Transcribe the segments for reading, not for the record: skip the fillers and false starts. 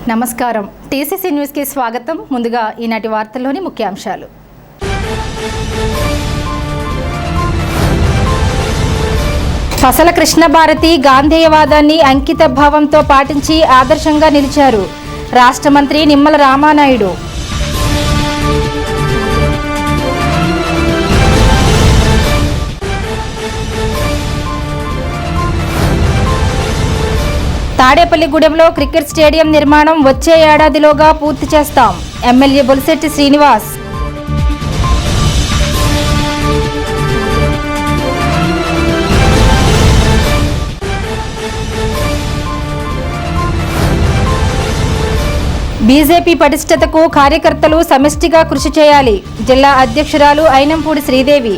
నమస్కారం. TCC news కి స్వాగతం. ముందుగా ఈనాటి వార్తల్లోని ముఖ్యాంశాలు. పసల కృష్ణభారతి గాంధేయవాదాన్ని అంకిత భావంతో పాటించి ఆదర్శంగా నిలిచారు రాష్ట్ర మంత్రి నిమ్మల రామానాయుడు. తాడేపల్లిగూడెంలో క్రికెట్ స్టేడియం నిర్మాణం వచ్చే ఏడాదిలోగా పూర్తి చేస్తాం ఎమ్మెల్యే బొలిశెట్టి శ్రీనివాస్. బీజేపీ పటిష్టతకు కార్యకర్తలు సమిష్టిగా కృషి చేయాలి జిల్లా అధ్యక్షురాలు అయినంపూడి శ్రీదేవి.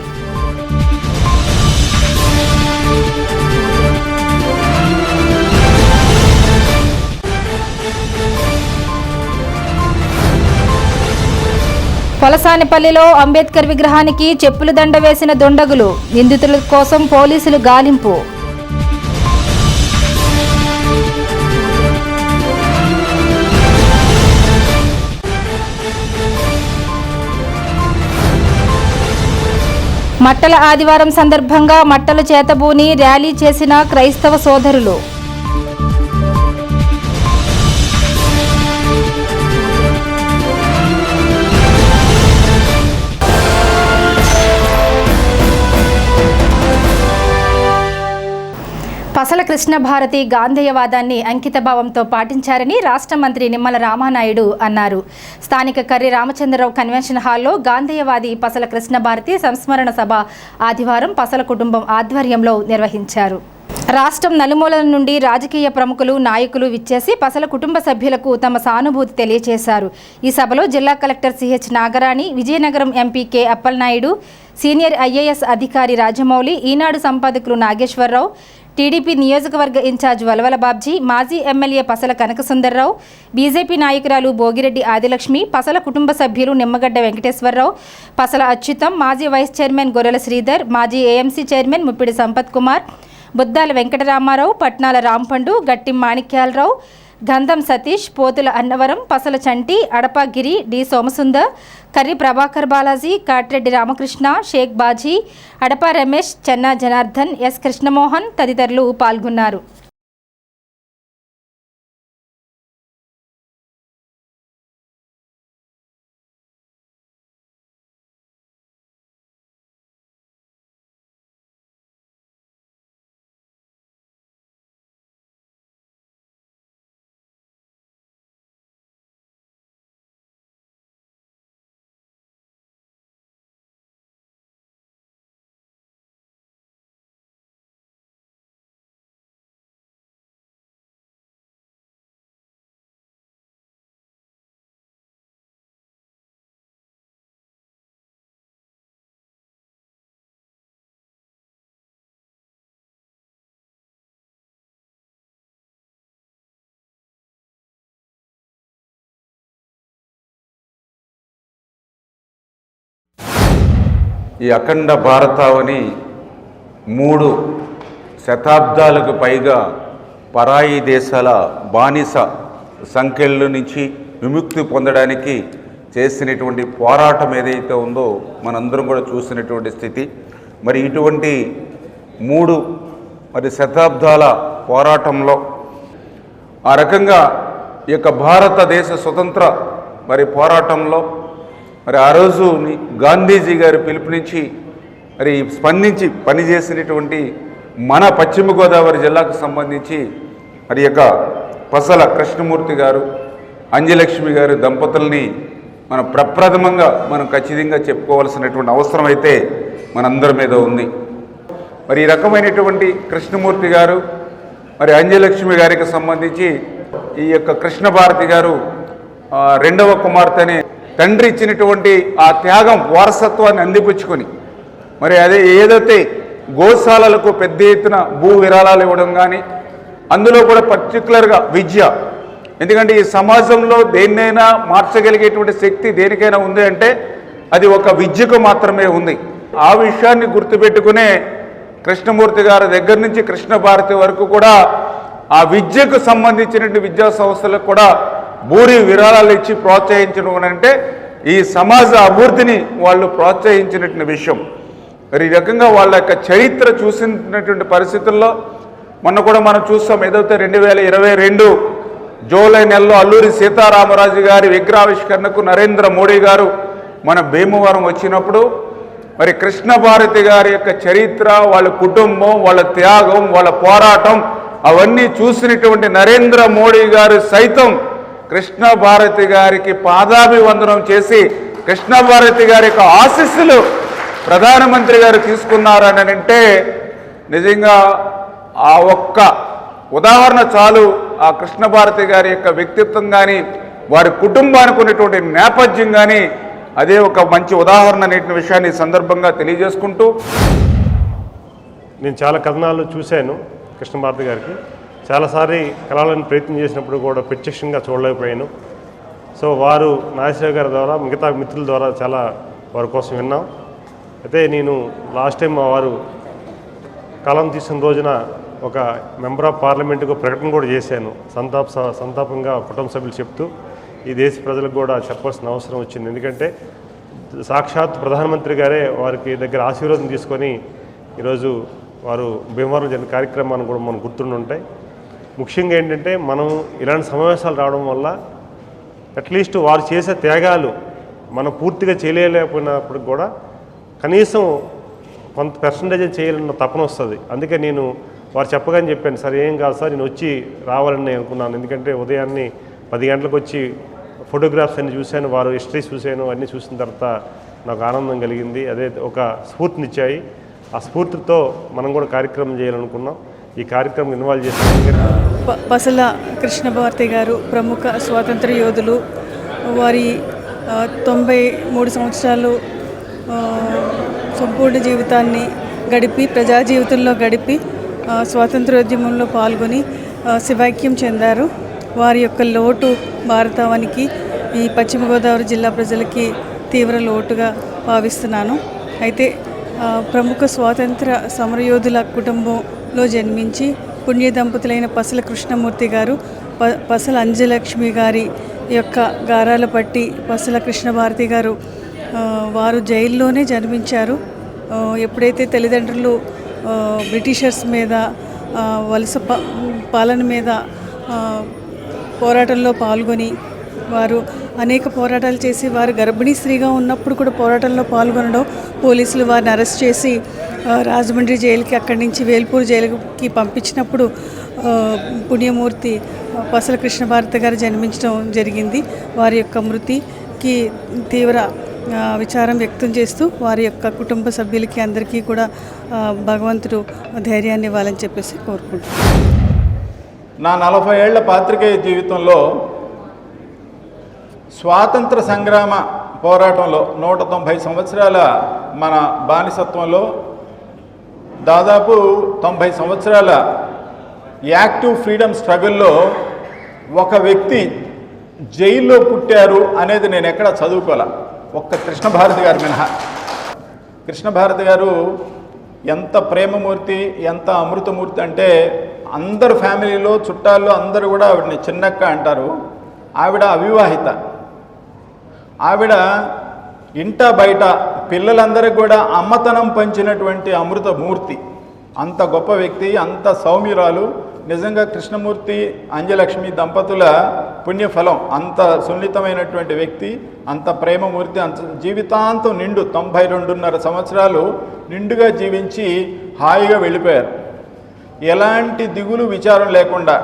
పొలసానిపల్లిలో అంబేద్కర్ విగ్రహానికి చెప్పులు దండ వేసిన దుండగులు. నిందితుల కోసం పోలీసులు గాలింపు. మట్టల ఆదివారం సందర్భంగా మట్టలు చేతబూని ర్యాలీ చేసిన క్రైస్తవ సోదరులు. పసల కృష్ణభారతి గాంధేయవాదాన్ని అంకితభావంతో పాటించారని రాష్ట్ర మంత్రి నిమ్మల రామానాయుడు అన్నారు. స్థానిక కర్రి రామచంద్రరావు కన్వెన్షన్ హాల్లో గాంధేయవాది పసల కృష్ణభారతి సంస్మరణ సభ ఆదివారం పసల కుటుంబం ఆధ్వర్యంలో నిర్వహించారు. రాష్ట్రం నలుమూలల నుండి రాజకీయ ప్రముఖులు, నాయకులు విచ్చేసి పసల కుటుంబ సభ్యులకు తమ సానుభూతి తెలియజేశారు. ఈ సభలో జిల్లా collector CH Nagarani, Vizianagaram MP K Appalanaidu, senior IAS అధికారి రాజమౌళి, ఈనాడు సంపాదకులు నాగేశ్వరరావు, టీడీపీ నియోజకవర్గ ఇన్ఛార్జ్ వలవల బాబ్జీ, మాజీ ఎమ్మెల్యే పసల కనకసుందర్రావు, బీజేపీ నాయకురాలు భోగిరెడ్డి ఆదిలక్ష్మి, పసల కుటుంబ సభ్యులు నిమ్మగడ్డ వెంకటేశ్వరరావు, పసల అచ్యుతం, మాజీ వైస్ చైర్మన్ గొర్రెల శ్రీధర్, మాజీ ఏఎంసీ చైర్మన్ ముప్పిడి సంపత్ కుమార్, బుద్దాల వెంకటరామారావు, పట్నాల రాంపండు, గట్టి మాణిక్యాలరావు, గంధం సతీష్, పోతుల అన్నవరం, పసల చంటి, అడపగిరి, డి సోమసుందర్, కర్రి ప్రభాకర్ బాలాజీ, కాట్రెడ్డి రామకృష్ణ, షేక్ బాజీ, అడప రమేష్, చెన్నా జనార్దన్, ఎస్ కృష్ణమోహన్ తదితరులు పాల్గొన్నారు. ఈ అఖండ భారతావని 3 శతాబ్దాలకు పైగా పరాయి దేశాల బానిస సంఖ్యల నుంచి విముక్తి పొందడానికి చేసినటువంటి పోరాటం ఏదైతే ఉందో మనందరం కూడా చూసినటువంటి స్థితి. మరి ఇటువంటి 3 శతాబ్దాల పోరాటంలో ఆ రకంగా ఈ యొక్క భారతదేశ స్వతంత్ర పోరాటంలో ఆ రోజు గాంధీజీ గారి పిలుపునిచ్చి స్పందించి పనిచేసినటువంటి మన పశ్చిమ గోదావరి జిల్లాకు సంబంధించి యొక్క పసల కృష్ణమూర్తి గారు, అంజలక్ష్మి గారు దంపతుల్ని మనం ప్రప్రథమంగా ఖచ్చితంగా చెప్పుకోవాల్సినటువంటి అవసరం అయితే మనందరి మీద ఉంది. ఈ రకమైనటువంటి కృష్ణమూర్తి గారు అంజలక్ష్మి గారికి సంబంధించి ఈ యొక్క కృష్ణభారతి గారు రెండవ కుమార్తెని తండ్రి ఇచ్చినటువంటి ఆ త్యాగం వారసత్వాన్ని అందిపుచ్చుకొని అదే ఏదైతే గోశాలలకు పెద్ద ఎత్తున భూ విరాళాలు ఇవ్వడం కానీ, అందులో కూడా పర్టికులర్గా విద్య, ఎందుకంటే ఈ సమాజంలో దేన్నైనా మార్చగలిగేటువంటి శక్తి దేనికైనా ఉంది అంటే అది ఒక విద్యకు మాత్రమే ఉంది. ఆ విషయాన్ని గుర్తుపెట్టుకునే కృష్ణమూర్తి గారి దగ్గర నుంచి కృష్ణభారతి వరకు కూడా ఆ విద్యకు సంబంధించిన విద్యా సంస్థలకు కూడా భూరి విరాళాలు ఇచ్చి ప్రోత్సహించడం అంటే ఈ సమాజ అభివృద్ధిని వాళ్ళు ప్రోత్సహించినటువంటి విషయం. మరి ఈ రకంగా వాళ్ళ యొక్క చరిత్ర చూసినటువంటి పరిస్థితుల్లో మొన్న కూడా మనం చూస్తాం. ఏదైతే 2022 జూలై నెలలో అల్లూరి సీతారామరాజు గారి విగ్రహావిష్కరణకు నరేంద్ర మోడీ గారు మన భీమవరం వచ్చినప్పుడు మరి కృష్ణభారతి గారి యొక్క చరిత్ర, వాళ్ళ కుటుంబం, వాళ్ళ త్యాగం, వాళ్ళ పోరాటం అవన్నీ చూసినటువంటి నరేంద్ర మోడీ గారు సైతం కృష్ణభారతి గారికి పాదాభివందనం చేసి కృష్ణభారతి గారి యొక్క ఆశీస్సులు ప్రధానమంత్రి గారు తీసుకున్నారని అంటే నిజంగా ఆ ఒక్క ఉదాహరణ చాలు. ఆ కృష్ణభారతి గారి యొక్క వ్యక్తిత్వం కానీ వారి కుటుంబానికి ఉన్నటువంటి నేపథ్యం కానీ అదే ఒక మంచి ఉదాహరణ అనేటువంటి విషయాన్ని ఈ సందర్భంగా తెలియజేసుకుంటూ, నేను చాలా కథనాలు చూశాను కృష్ణభారతి గారికి. చాలాసారి కలాలని ప్రయత్నం చేసినప్పుడు కూడా ప్రత్యక్షంగా చూడలేకపోయాను. సో వారు నాగేశ్వరరావు గారి ద్వారా, మిగతా మిత్రుల ద్వారా చాలా వారి కోసం విన్నాం. అయితే నేను లాస్ట్ టైం వారు కలం తీసిన రోజున ఒక మెంబర్ ఆఫ్ పార్లమెంటుకు ప్రకటన కూడా చేశాను. సంతాపంగా కుటుంబ సభ్యులు చెప్తూ ఈ దేశ ప్రజలకు కూడా చెప్పాల్సిన అవసరం వచ్చింది. ఎందుకంటే సాక్షాత్ ప్రధానమంత్రి గారే వారికి దగ్గర ఆశీర్వాదం తీసుకొని ఈరోజు వారు భీమవరం జరిగిన కార్యక్రమాన్ని కూడా మనం గుర్తుండి ఉంటాయి. ముఖ్యంగా ఏంటంటే మనం ఇలాంటి సమావేశాలు రావడం వల్ల అట్లీస్ట్ వారు చేసే త్యాగాలు మనం పూర్తిగా చేయలేకపోయినప్పుడు కూడా కనీసం కొంత పర్సంటేజ్ చేయాలన్న తపన వస్తుంది. అందుకే నేను వారు చెప్పగానే చెప్పాను, సార్ ఏం కాదు సార్, నేను వచ్చి రావాలని నేను అనుకున్నాను. ఎందుకంటే ఉదయాన్నే 10 గంటలకు వచ్చి ఫోటోగ్రాఫ్స్ అన్ని చూశాను, వారు హిస్టరీ చూశాను. అన్నీ చూసిన తర్వాత నాకు ఆనందం కలిగింది. అదే ఒక స్ఫూర్తినిచ్చాయి. ఆ స్ఫూర్తితో మనం కూడా కార్యక్రమం చేయాలనుకున్నాం. ఈ కార్యక్రమం ఇన్వాల్వ్ చేసిన పసల కృష్ణభారతి గారు ప్రముఖ స్వాతంత్ర యోధులు. వారి 93 సంవత్సరాలు సంపూర్ణ జీవితాన్ని గడిపి, ప్రజా జీవితంలో గడిపి స్వాతంత్రోద్యమంలో పాల్గొని శివైక్యం చెందారు. వారి యొక్క లోటు భారతావనికి, ఈ పశ్చిమ గోదావరి జిల్లా ప్రజలకి తీవ్ర లోటుగా భావిస్తున్నాను. అయితే ప్రముఖ స్వాతంత్ర సమరయోధుల కుటుంబంలో జన్మించి పుణ్య దంపతులైన పసల కృష్ణమూర్తి గారు, పసల అంజలక్ష్మి గారి యొక్క గారాల పట్టి పసల కృష్ణభారతి గారు వారు జైల్లోనే జన్మించారు. ఎప్పుడైతే తల్లిదండ్రులు బ్రిటిషర్స్ మీద, వలస పాలన మీద పోరాటంలో పాల్గొని వారు అనేక పోరాటాలు చేసి, వారు గర్భిణీ స్త్రీగా ఉన్నప్పుడు కూడా పోరాటంలో పాల్గొనడం, పోలీసులు వారిని అరెస్ట్ చేసి రాజమండ్రి జైలుకి, అక్కడి నుంచి వేల్పూర్ జైలుకి పంపించినప్పుడు పుణ్యమూర్తి పసల కృష్ణభారతి గారు జన్మించడం జరిగింది. వారి యొక్క మృతికి తీవ్ర విచారం వ్యక్తం చేస్తూ వారి యొక్క కుటుంబ సభ్యులకి అందరికీ కూడా భగవంతుడు ధైర్యాన్ని ఇవ్వాలని చెప్పేసి కోరుకుంటున్నాను. నా 40 ఏళ్ల పాత్రికేయ జీవితంలో స్వాతంత్ర సంగ్రామ పోరాటంలో 190 సంవత్సరాల మన బానిసత్వంలో దాదాపు 90 సంవత్సరాల యాక్టివ్ ఫ్రీడమ్ స్ట్రగుల్లో ఒక వ్యక్తి జైల్లో పుట్టారు అనేది నేను ఎక్కడ చదువుకోలే, ఒక్క కృష్ణభారతి గారు మినహా. కృష్ణభారతి గారు ఎంత ప్రేమమూర్తి, ఎంత అమృతమూర్తి అంటే అందరు ఫ్యామిలీలో, చుట్టాల్లో అందరూ కూడా ఆవిడని చిన్నక్క అంటారు. ఆవిడ అవివాహిత. ఆవిడ ఇంట బయట పిల్లలందరికీ కూడా అమ్మతనం పంచినటువంటి అమృతమూర్తి. అంత గొప్ప వ్యక్తి, అంత సౌమ్యురాలు. నిజంగా కృష్ణమూర్తి అంజలక్ష్మి దంపతుల పుణ్యఫలం. అంత సున్నితమైనటువంటి వ్యక్తి, అంత ప్రేమమూర్తి, అంత జీవితాంతం నిండు 92.5 సంవత్సరాలు నిండుగా జీవించి హాయిగా వెళ్ళిపోయారు, ఎలాంటి దిగులు విచారం లేకుండా.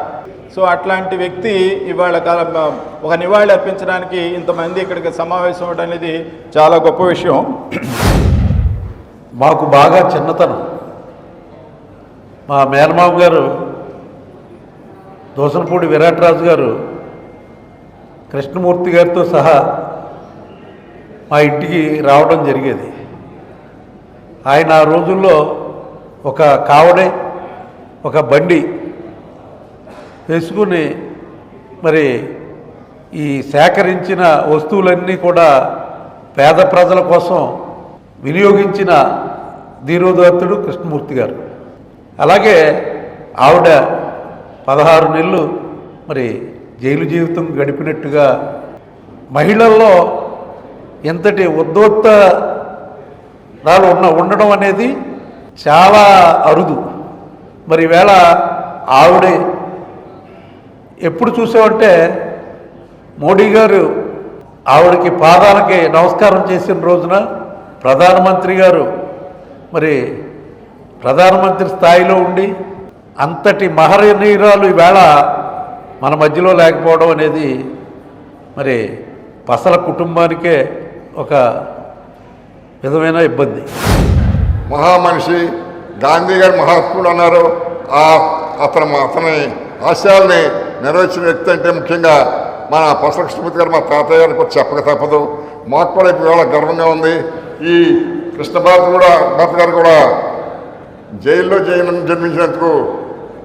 సో అట్లాంటి వ్యక్తి ఇవాళ ఒక నివాళి అర్పించడానికి ఇంతమంది ఇక్కడికి సమావేశం అవ్వడం అనేది చాలా గొప్ప విషయం. మాకు బాగా చిన్నతనం. మా మేనమామ గారు దోసనపూడి విరాట్రాజు గారు కృష్ణమూర్తి గారితో సహా మా ఇంటికి రావడం జరిగేది. ఆయన ఆ రోజుల్లో ఒక కావడే, ఒక బండి వేసుకుని మరి ఈ సేకరించిన వస్తువులన్నీ కూడా పేద ప్రజల కోసం వినియోగించిన ధీరోదాత్తుడు కృష్ణమూర్తి గారు. అలాగే ఆవిడ 16 నెలలు మరి జైలు జీవితం గడిపినట్టుగా మహిళల్లో ఎంతటి ఉద్యోక్తరాలు ఉండడం అనేది చాలా అరుదు. మరి ఈవేళ ఆవిడ ఎప్పుడు చూసామంటే మోడీ గారు ఆవిడకి పాదాలకి నమస్కారం చేసిన రోజున ప్రధానమంత్రి గారు మరి ప్రధానమంత్రి స్థాయిలో ఉండి అంతటి మహనీయురాలు ఈవేళ మన మధ్యలో లేకపోవడం అనేది మరి పసల కుటుంబానికే ఒక విధమైన ఇబ్బంది. మహామనిషి గాంధీ గారు మహాత్ముడు అన్నారు. అతని ఆశయాల్ని నెరవేర్చిన వ్యక్తి అంటే ముఖ్యంగా మన పసల కృష్ణమూర్తి గారు, మా తాతయ్య గారికి చెప్పక తప్పదు. మాకు కూడా ఇవాళ గర్వంగా ఉంది. ఈ భరత్ గారు కూడా జైల్లో జన్మించినందుకు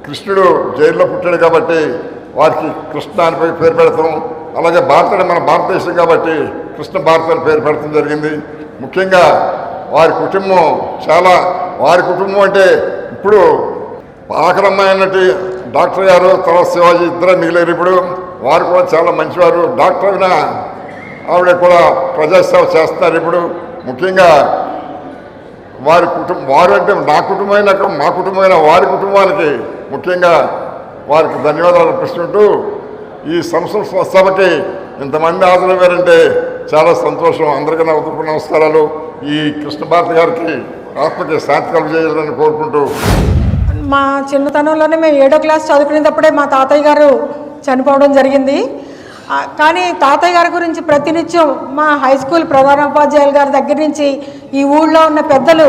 కృష్ణుడు జైల్లో పుట్టాడు కాబట్టి వారికి కృష్ణ అని పేరు పెడతాం. అలాగే మన భారతదేశం కాబట్టి కృష్ణ భారత్ అని పేరు పెడతాం జరిగింది. ముఖ్యంగా వారి కుటుంబం అంటే ఇప్పుడు ఆఖరమ్మాయి అన్నట్టు డాక్టర్ గారు, తర్వాత శివాజీ ఇద్దరు మిగిలేరు. ఇప్పుడు వారు కూడా చాలా మంచివారు. డాక్టర్ అయినా ఆవిడ కూడా ప్రజాసేవ చేస్తున్నారు. ఇప్పుడు ముఖ్యంగా వారు అంటే నా కుటుంబమైన మా కుటుంబమైన వారి కుటుంబానికి ముఖ్యంగా వారికి ధన్యవాదాలు అర్పిస్తుంటూ ఈ సంస్కృత సభకి ఇంతమంది హాజరయ్యారంటే చాలా సంతోషం. అందరికీ నా ఉదయపూర్వక నమస్కారాలు. ఈ కృష్ణ భారతి గారికి ఆత్మకి శాంతి కలుగజేయాలని కోరుకుంటూ, మా చిన్నతనంలోనే మేము 7వ క్లాస్ చదువుకునేటప్పుడే మా తాతయ్య గారు చనిపోవడం జరిగింది. కానీ తాతయ్య గారి గురించి ప్రతినిత్యం మా హై స్కూల్ ప్రధానోపాధ్యాయుల గారి దగ్గర నుంచి ఈ ఊళ్ళో ఉన్న పెద్దలు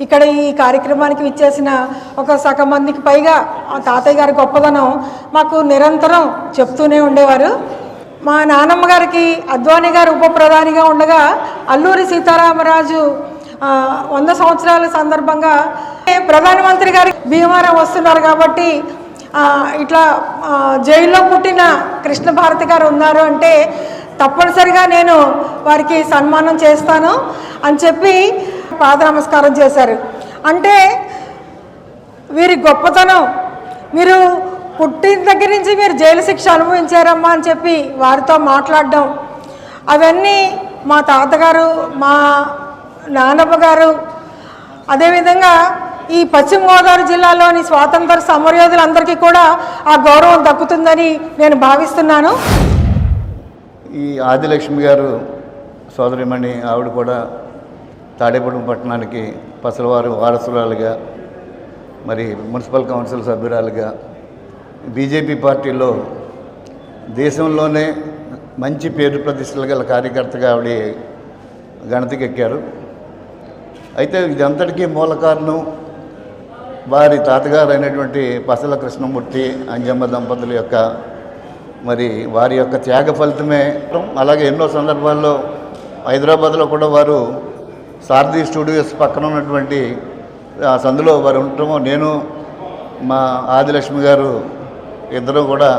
ఇక్కడ ఈ కార్యక్రమానికి విచ్చేసిన ఒక సగం మందికి పైగా తాతయ్య గారి గొప్పదనం మాకు నిరంతరం చెప్తూనే ఉండేవారు. మా నాన్నమ్మ గారికి అద్వానీ గారు ఉప ప్రధానిగా ఉండగా అల్లూరి సీతారామరాజు 100 సంవత్సరాల సందర్భంగా ప్రధానమంత్రి గారి భీమవరం వస్తున్నారు కాబట్టి ఇట్లా జైల్లో పుట్టిన కృష్ణ భారతి గారు ఉన్నారు అంటే తప్పనిసరిగా నేను వారికి సన్మానం చేస్తాను అని చెప్పి పాద నమస్కారం చేశారు. అంటే వీరి గొప్పతనం, మీరు పుట్టిన దగ్గర నుంచి మీరు జైలు శిక్ష అనుభవించారమ్మా అని చెప్పి వారితో మాట్లాడడం, అవన్నీ మా తాతగారు, మా నాన్నమ్మ గారు, అదేవిధంగా ఈ పశ్చిమ గోదావరి జిల్లాలోని స్వాతంత్ర సమరయోధులందరికీ కూడా ఆ గౌరవం దక్కుతుందని నేను భావిస్తున్నాను. ఈ ఆదిలక్ష్మి గారు సోదరిమణి ఆవిడ కూడా తాడేపల్లి పట్టణానికి పసలవారు వారసురాలుగా, మరి మున్సిపల్ కౌన్సిల్ సభ్యురాలుగా, బీజేపీ పార్టీలో దేశంలోనే మంచి పేరు ప్రతిష్టలు గల కార్యకర్తగా ఆవిడ గణతికెక్కారు. అయితే ఇదంతటికీ మూల కారణం వారి తాతగారు అయినటువంటి పసల కృష్ణమూర్తి అంజమ్మ దంపతుల యొక్క వారి యొక్క త్యాగ ఫలితమే. అలాగే ఎన్నో సందర్భాల్లో హైదరాబాద్లో కూడా వారు సారథి స్టూడియోస్ పక్కన ఉన్నటువంటి సందులో వారు ఉండటము, నేను మా ఆదిలక్ష్మి గారు ఇద్దరు కూడా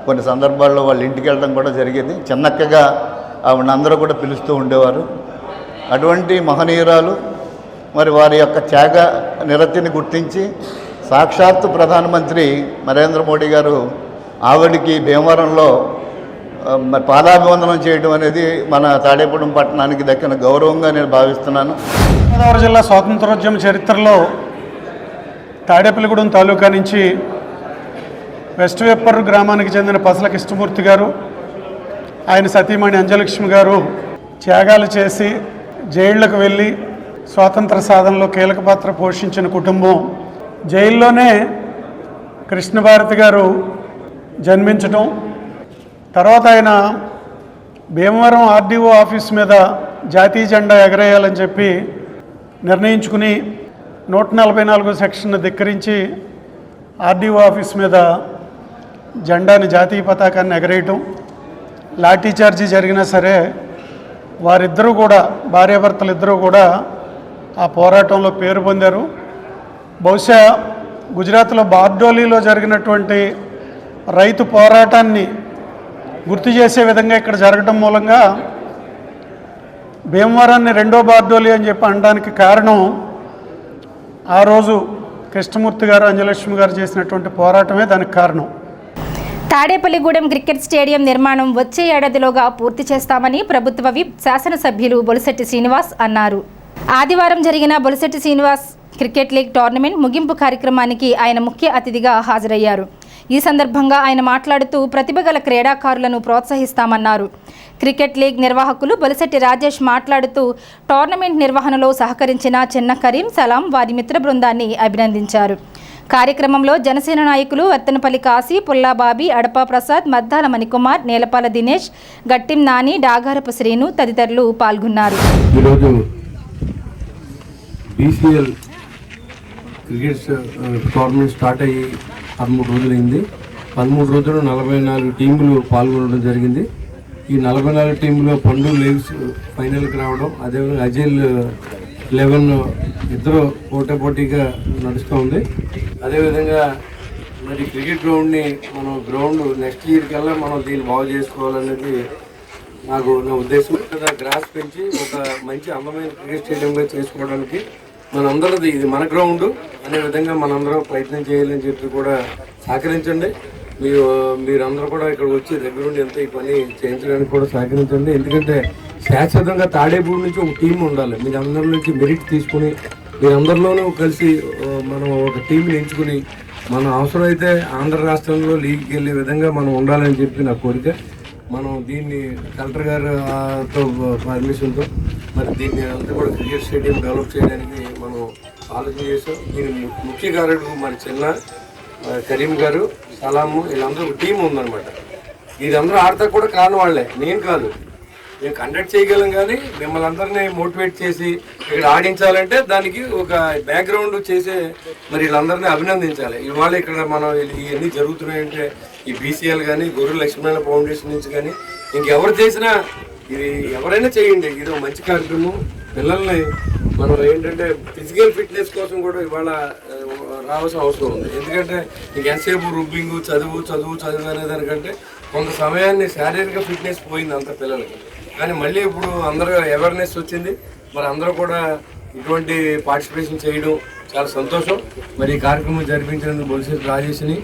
కొన్ని సందర్భాల్లో వాళ్ళ ఇంటికి వెళ్ళడం కూడా జరిగేది. చిన్నక్కగా ఆవిడందరూ కూడా పిలుస్తూ ఉండేవారు. అటువంటి మహనీయురాలు వారి యొక్క త్యాగ నిరతిని గుర్తించి సాక్షాత్తు ప్రధానమంత్రి నరేంద్ర మోడీ గారు ఆవిడికి భీమవరంలో పాదాభివందనం చేయడం అనేది మన తాడేపల్లి పట్టణానికి దక్కిన గౌరవంగా నేను భావిస్తున్నాను. గోదావరి జిల్లా స్వాతంత్రోద్యమ చరిత్రలో తాడేపల్లిగూడెం తాలూకా నుంచి వెస్ట్ వేప్పర్ గ్రామానికి చెందిన పసల కృష్ణమూర్తి గారు, ఆయన సతీమణి అంజలక్ష్మి గారు త్యాగాలు చేసి జైళ్లకు వెళ్ళి స్వాతంత్ర సాధనలో కీలక పాత్ర పోషించిన కుటుంబం. జైల్లోనే కృష్ణభారతి గారు జన్మించడం, తర్వాత ఆయన భీమవరం ఆర్డీఓ ఆఫీస్ మీద జాతీయ జెండా ఎగరేయాలని చెప్పి నిర్ణయించుకుని 144 సెక్షన్ ధిక్కరించి ఆర్డీఓ ఆఫీస్ మీద జెండాని, జాతీయ పతాకాన్ని ఎగరేయటం, లాఠీ చార్జీ జరిగినా సరే వారిద్దరూ కూడా, భార్యాభర్తలు ఇద్దరూ కూడా ఆ పోరాటంలో పేరు పొందారు. బహుశా గుజరాత్లో బార్డోలీలో జరిగినటువంటి రైతు పోరాటాన్ని గుర్తు చేసే విధంగా ఇక్కడ జరగడం మూలంగా భీమవరాన్ని 2వ బార్డోలీ అని చెప్పి అనడానికి కారణం ఆ రోజు కృష్ణమూర్తి గారు, అంజలక్ష్మి గారు చేసినటువంటి పోరాటమే దానికి కారణం. తాడేపల్లిగూడెం క్రికెట్ స్టేడియం నిర్మాణం వచ్చే ఏడాదిలోగా పూర్తి చేస్తామని ప్రభుత్వ విప్ శాసనసభ్యులు బొలిశెట్టి శ్రీనివాస్ అన్నారు. ఆదివారం జరిగిన Bolisetti Srinivas cricket league tournament ముగింపు కార్యక్రమానికి ఆయన ముఖ్య అతిథిగా హాజరయ్యారు. ఈ సందర్భంగా ఆయన మాట్లాడుతూ ప్రతిభ గల క్రీడాకారులను ప్రోత్సహిస్తామన్నారు. క్రికెట్ లీగ్ నిర్వాహకులు బొలిశెట్టి రాజేష్ మాట్లాడుతూ టోర్నమెంట్ నిర్వహణలో సహకరించిన చిన్న కరీం, సలాం వారి మిత్ర బృందాన్ని అభినందించారు. కార్యక్రమంలో జనసేన నాయకులు వత్తనపల్లి కాశీ, పుల్లా బాబీ, అడపా ప్రసాద్, మద్దాల మణికుమార్, నేలపాల దినేష్, గట్టిం నాని, డాగారపు శ్రీను తదితరులు పాల్గొన్నారు. ఈరోజు BCL క్రికెట్ టోర్నమెంట్ స్టార్ట్ అయ్యి 13 రోజులైంది. 13 రోజులు 44 టీములు పాల్గొనడం జరిగింది. ఈ 44 టీంలో పండు లేవ్స్ ఫైనల్కి రావడం, అదేవిధంగా అజయ్ 11 ఇద్దరు పోటాపోటీగా నడుస్తూ ఉంది. అదేవిధంగా మరి క్రికెట్ గ్రౌండ్ని గ్రౌండ్ నెక్స్ట్ ఇయర్ కల్లా మనం దీన్ని బాగు చేసుకోవాలనేది నా ఉద్దేశం. గ్రాస్ పెంచి ఒక మంచి అందమైన క్రికెట్ స్టేడియంగా చేసుకోవడానికి మనందరిది ఇది మన గ్రౌండ్ అనే విధంగా మనందరం ప్రయత్నం చేయాలని చెప్పి కూడా సహకరించండి. మీరందరూ కూడా ఇక్కడ వచ్చి దగ్గర ఉండి ఎంత ఈ పని చేయించడానికి కూడా సహకరించండి. ఎందుకంటే శాశ్వతంగా తాడేపూడి నుంచి ఒక టీం ఉండాలి. మీరందరి నుంచి మెరిట్ తీసుకుని మీరందరిలోనూ కలిసి మనం ఒక టీంని ఎంచుకుని మనం అవసరమైతే ఆంధ్ర రాష్ట్రంలో లీగ్కి వెళ్ళే విధంగా మనం ఉండాలని చెప్పి నా కోరిక. మనం దీన్ని కలెక్టర్ గారితో పర్మిషన్తో మరి దీన్ని అంతా కూడా క్రికెట్ స్టేడియం డెవలప్ చేయడానికి మనం ఆలోచన చేసాం. దీని ముఖ్య కారకుడు మరి చిన్న కరీం గారు, సలాము, వీళ్ళందరూ ఒక టీం ఉందన్నమాట. వీళ్ళందరూ ఆడతా కూడా కాని వాళ్ళే, నేను కాదు. మేము కండక్ట్ చేయగలం, కానీ మిమ్మల్ని అందరినీ మోటివేట్ చేసి ఇక్కడ ఆడించాలంటే దానికి ఒక బ్యాక్గ్రౌండ్ చేసే మరి వీళ్ళందరినీ అభినందించాలి. ఇవాళ ఇక్కడ మనం ఇవన్నీ జరుగుతున్నాయంటే ఈ BCL కానీ, గొర్రె లక్ష్మీనారాయణ ఫౌండేషన్ నుంచి కానీ ఇంకెవరు చేసినా ఇది ఎవరైనా చేయండి. ఇది ఒక మంచి కార్యక్రమం. పిల్లల్ని మనం ఏంటంటే ఫిజికల్ ఫిట్నెస్ కోసం కూడా ఇవాళ రావాల్సిన అవసరం ఉంది. ఎందుకంటే ఇంక ఎంతసేపు రుబ్బింగ్ చదువు అనే దానికంటే కొంత సమయాన్ని శారీరక ఫిట్నెస్ పోయింది అంత పిల్లలకి. కానీ మళ్ళీ ఇప్పుడు అందరూ అవేర్నెస్ వచ్చింది. మరి అందరూ కూడా ఇటువంటి పార్టిసిపేషన్ చేయడం చాలా సంతోషం. మరి ఈ కార్యక్రమం జరిపించినందుకు బొలిశెట్టి రాజేష్ని,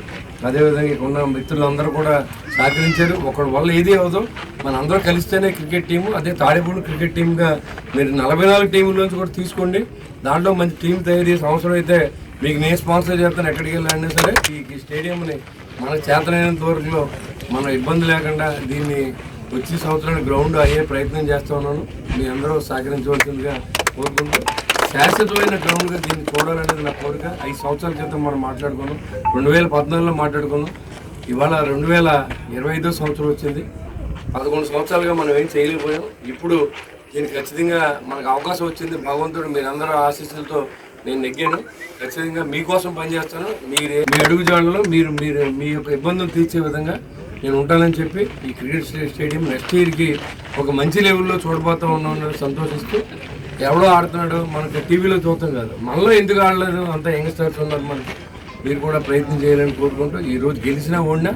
అదేవిధంగా ఇక్కడ ఉన్న మిత్రులందరూ కూడా సహకరించారు. ఒకటి వల్ల ఏది అవదు, మన అందరూ కలిస్తేనే క్రికెట్ టీము. అదే తాడేపూడి క్రికెట్ టీమ్గా మీరు 44 టీముల్లోంచి కూడా తీసుకోండి. దాంట్లో మంచి టీం తయారు చేసే అవసరం అయితే మీకు నేను స్పాన్సర్ చేస్తాను. ఎక్కడికి వెళ్ళినా సరే ఈ స్టేడియంని మనకు చేతనైనంత వరకు మనం ఇబ్బంది లేకుండా దీన్ని వచ్చే సంవత్సరానికి గ్రౌండ్ అయ్యే ప్రయత్నం చేస్తూ ఉన్నాను. మీ అందరూ సహకరించవలసిందిగా కోరుకుంటూ శాశ్వతమైన గ్రౌండ్గా దీన్ని చూడాలనేది నా కోరిక. 5 సంవత్సరాల క్రితం మనం మాట్లాడుకున్నాం, 2014లో మాట్లాడుకున్నాం. ఇవాళ 2025వ సంవత్సరం వచ్చింది. 11 సంవత్సరాలుగా మనం ఏం చేయలేకపోయాం. ఇప్పుడు దీనికి ఖచ్చితంగా మనకు అవకాశం వచ్చింది. భగవంతుడు మీరందరూ ఆశీస్సులతో నేను నెగ్గాను. ఖచ్చితంగా మీకోసం పనిచేస్తాను. మీ అడుగుజాడలో మీరు మీ యొక్క ఇబ్బందులు తీర్చే విధంగా నేను ఉంటానని చెప్పి ఈ క్రికెట్ స్టేడియం నెక్స్ట్ ఇయర్కి ఒక మంచి లెవెల్లో చూడబోతా ఉన్నాను. సంతోషిస్తూ ఎవడో ఆడుతున్నాడు మనకి టీవీలో చూస్తాం కాదు, మనలో ఎందుకు ఆడలేదు, అంత యంగ్స్టర్స్ ఉన్నారు మనకి. మీరు కూడా ప్రయత్నం చేయాలని కోరుకుంటూ ఈరోజు గెలిచినా ఓడినా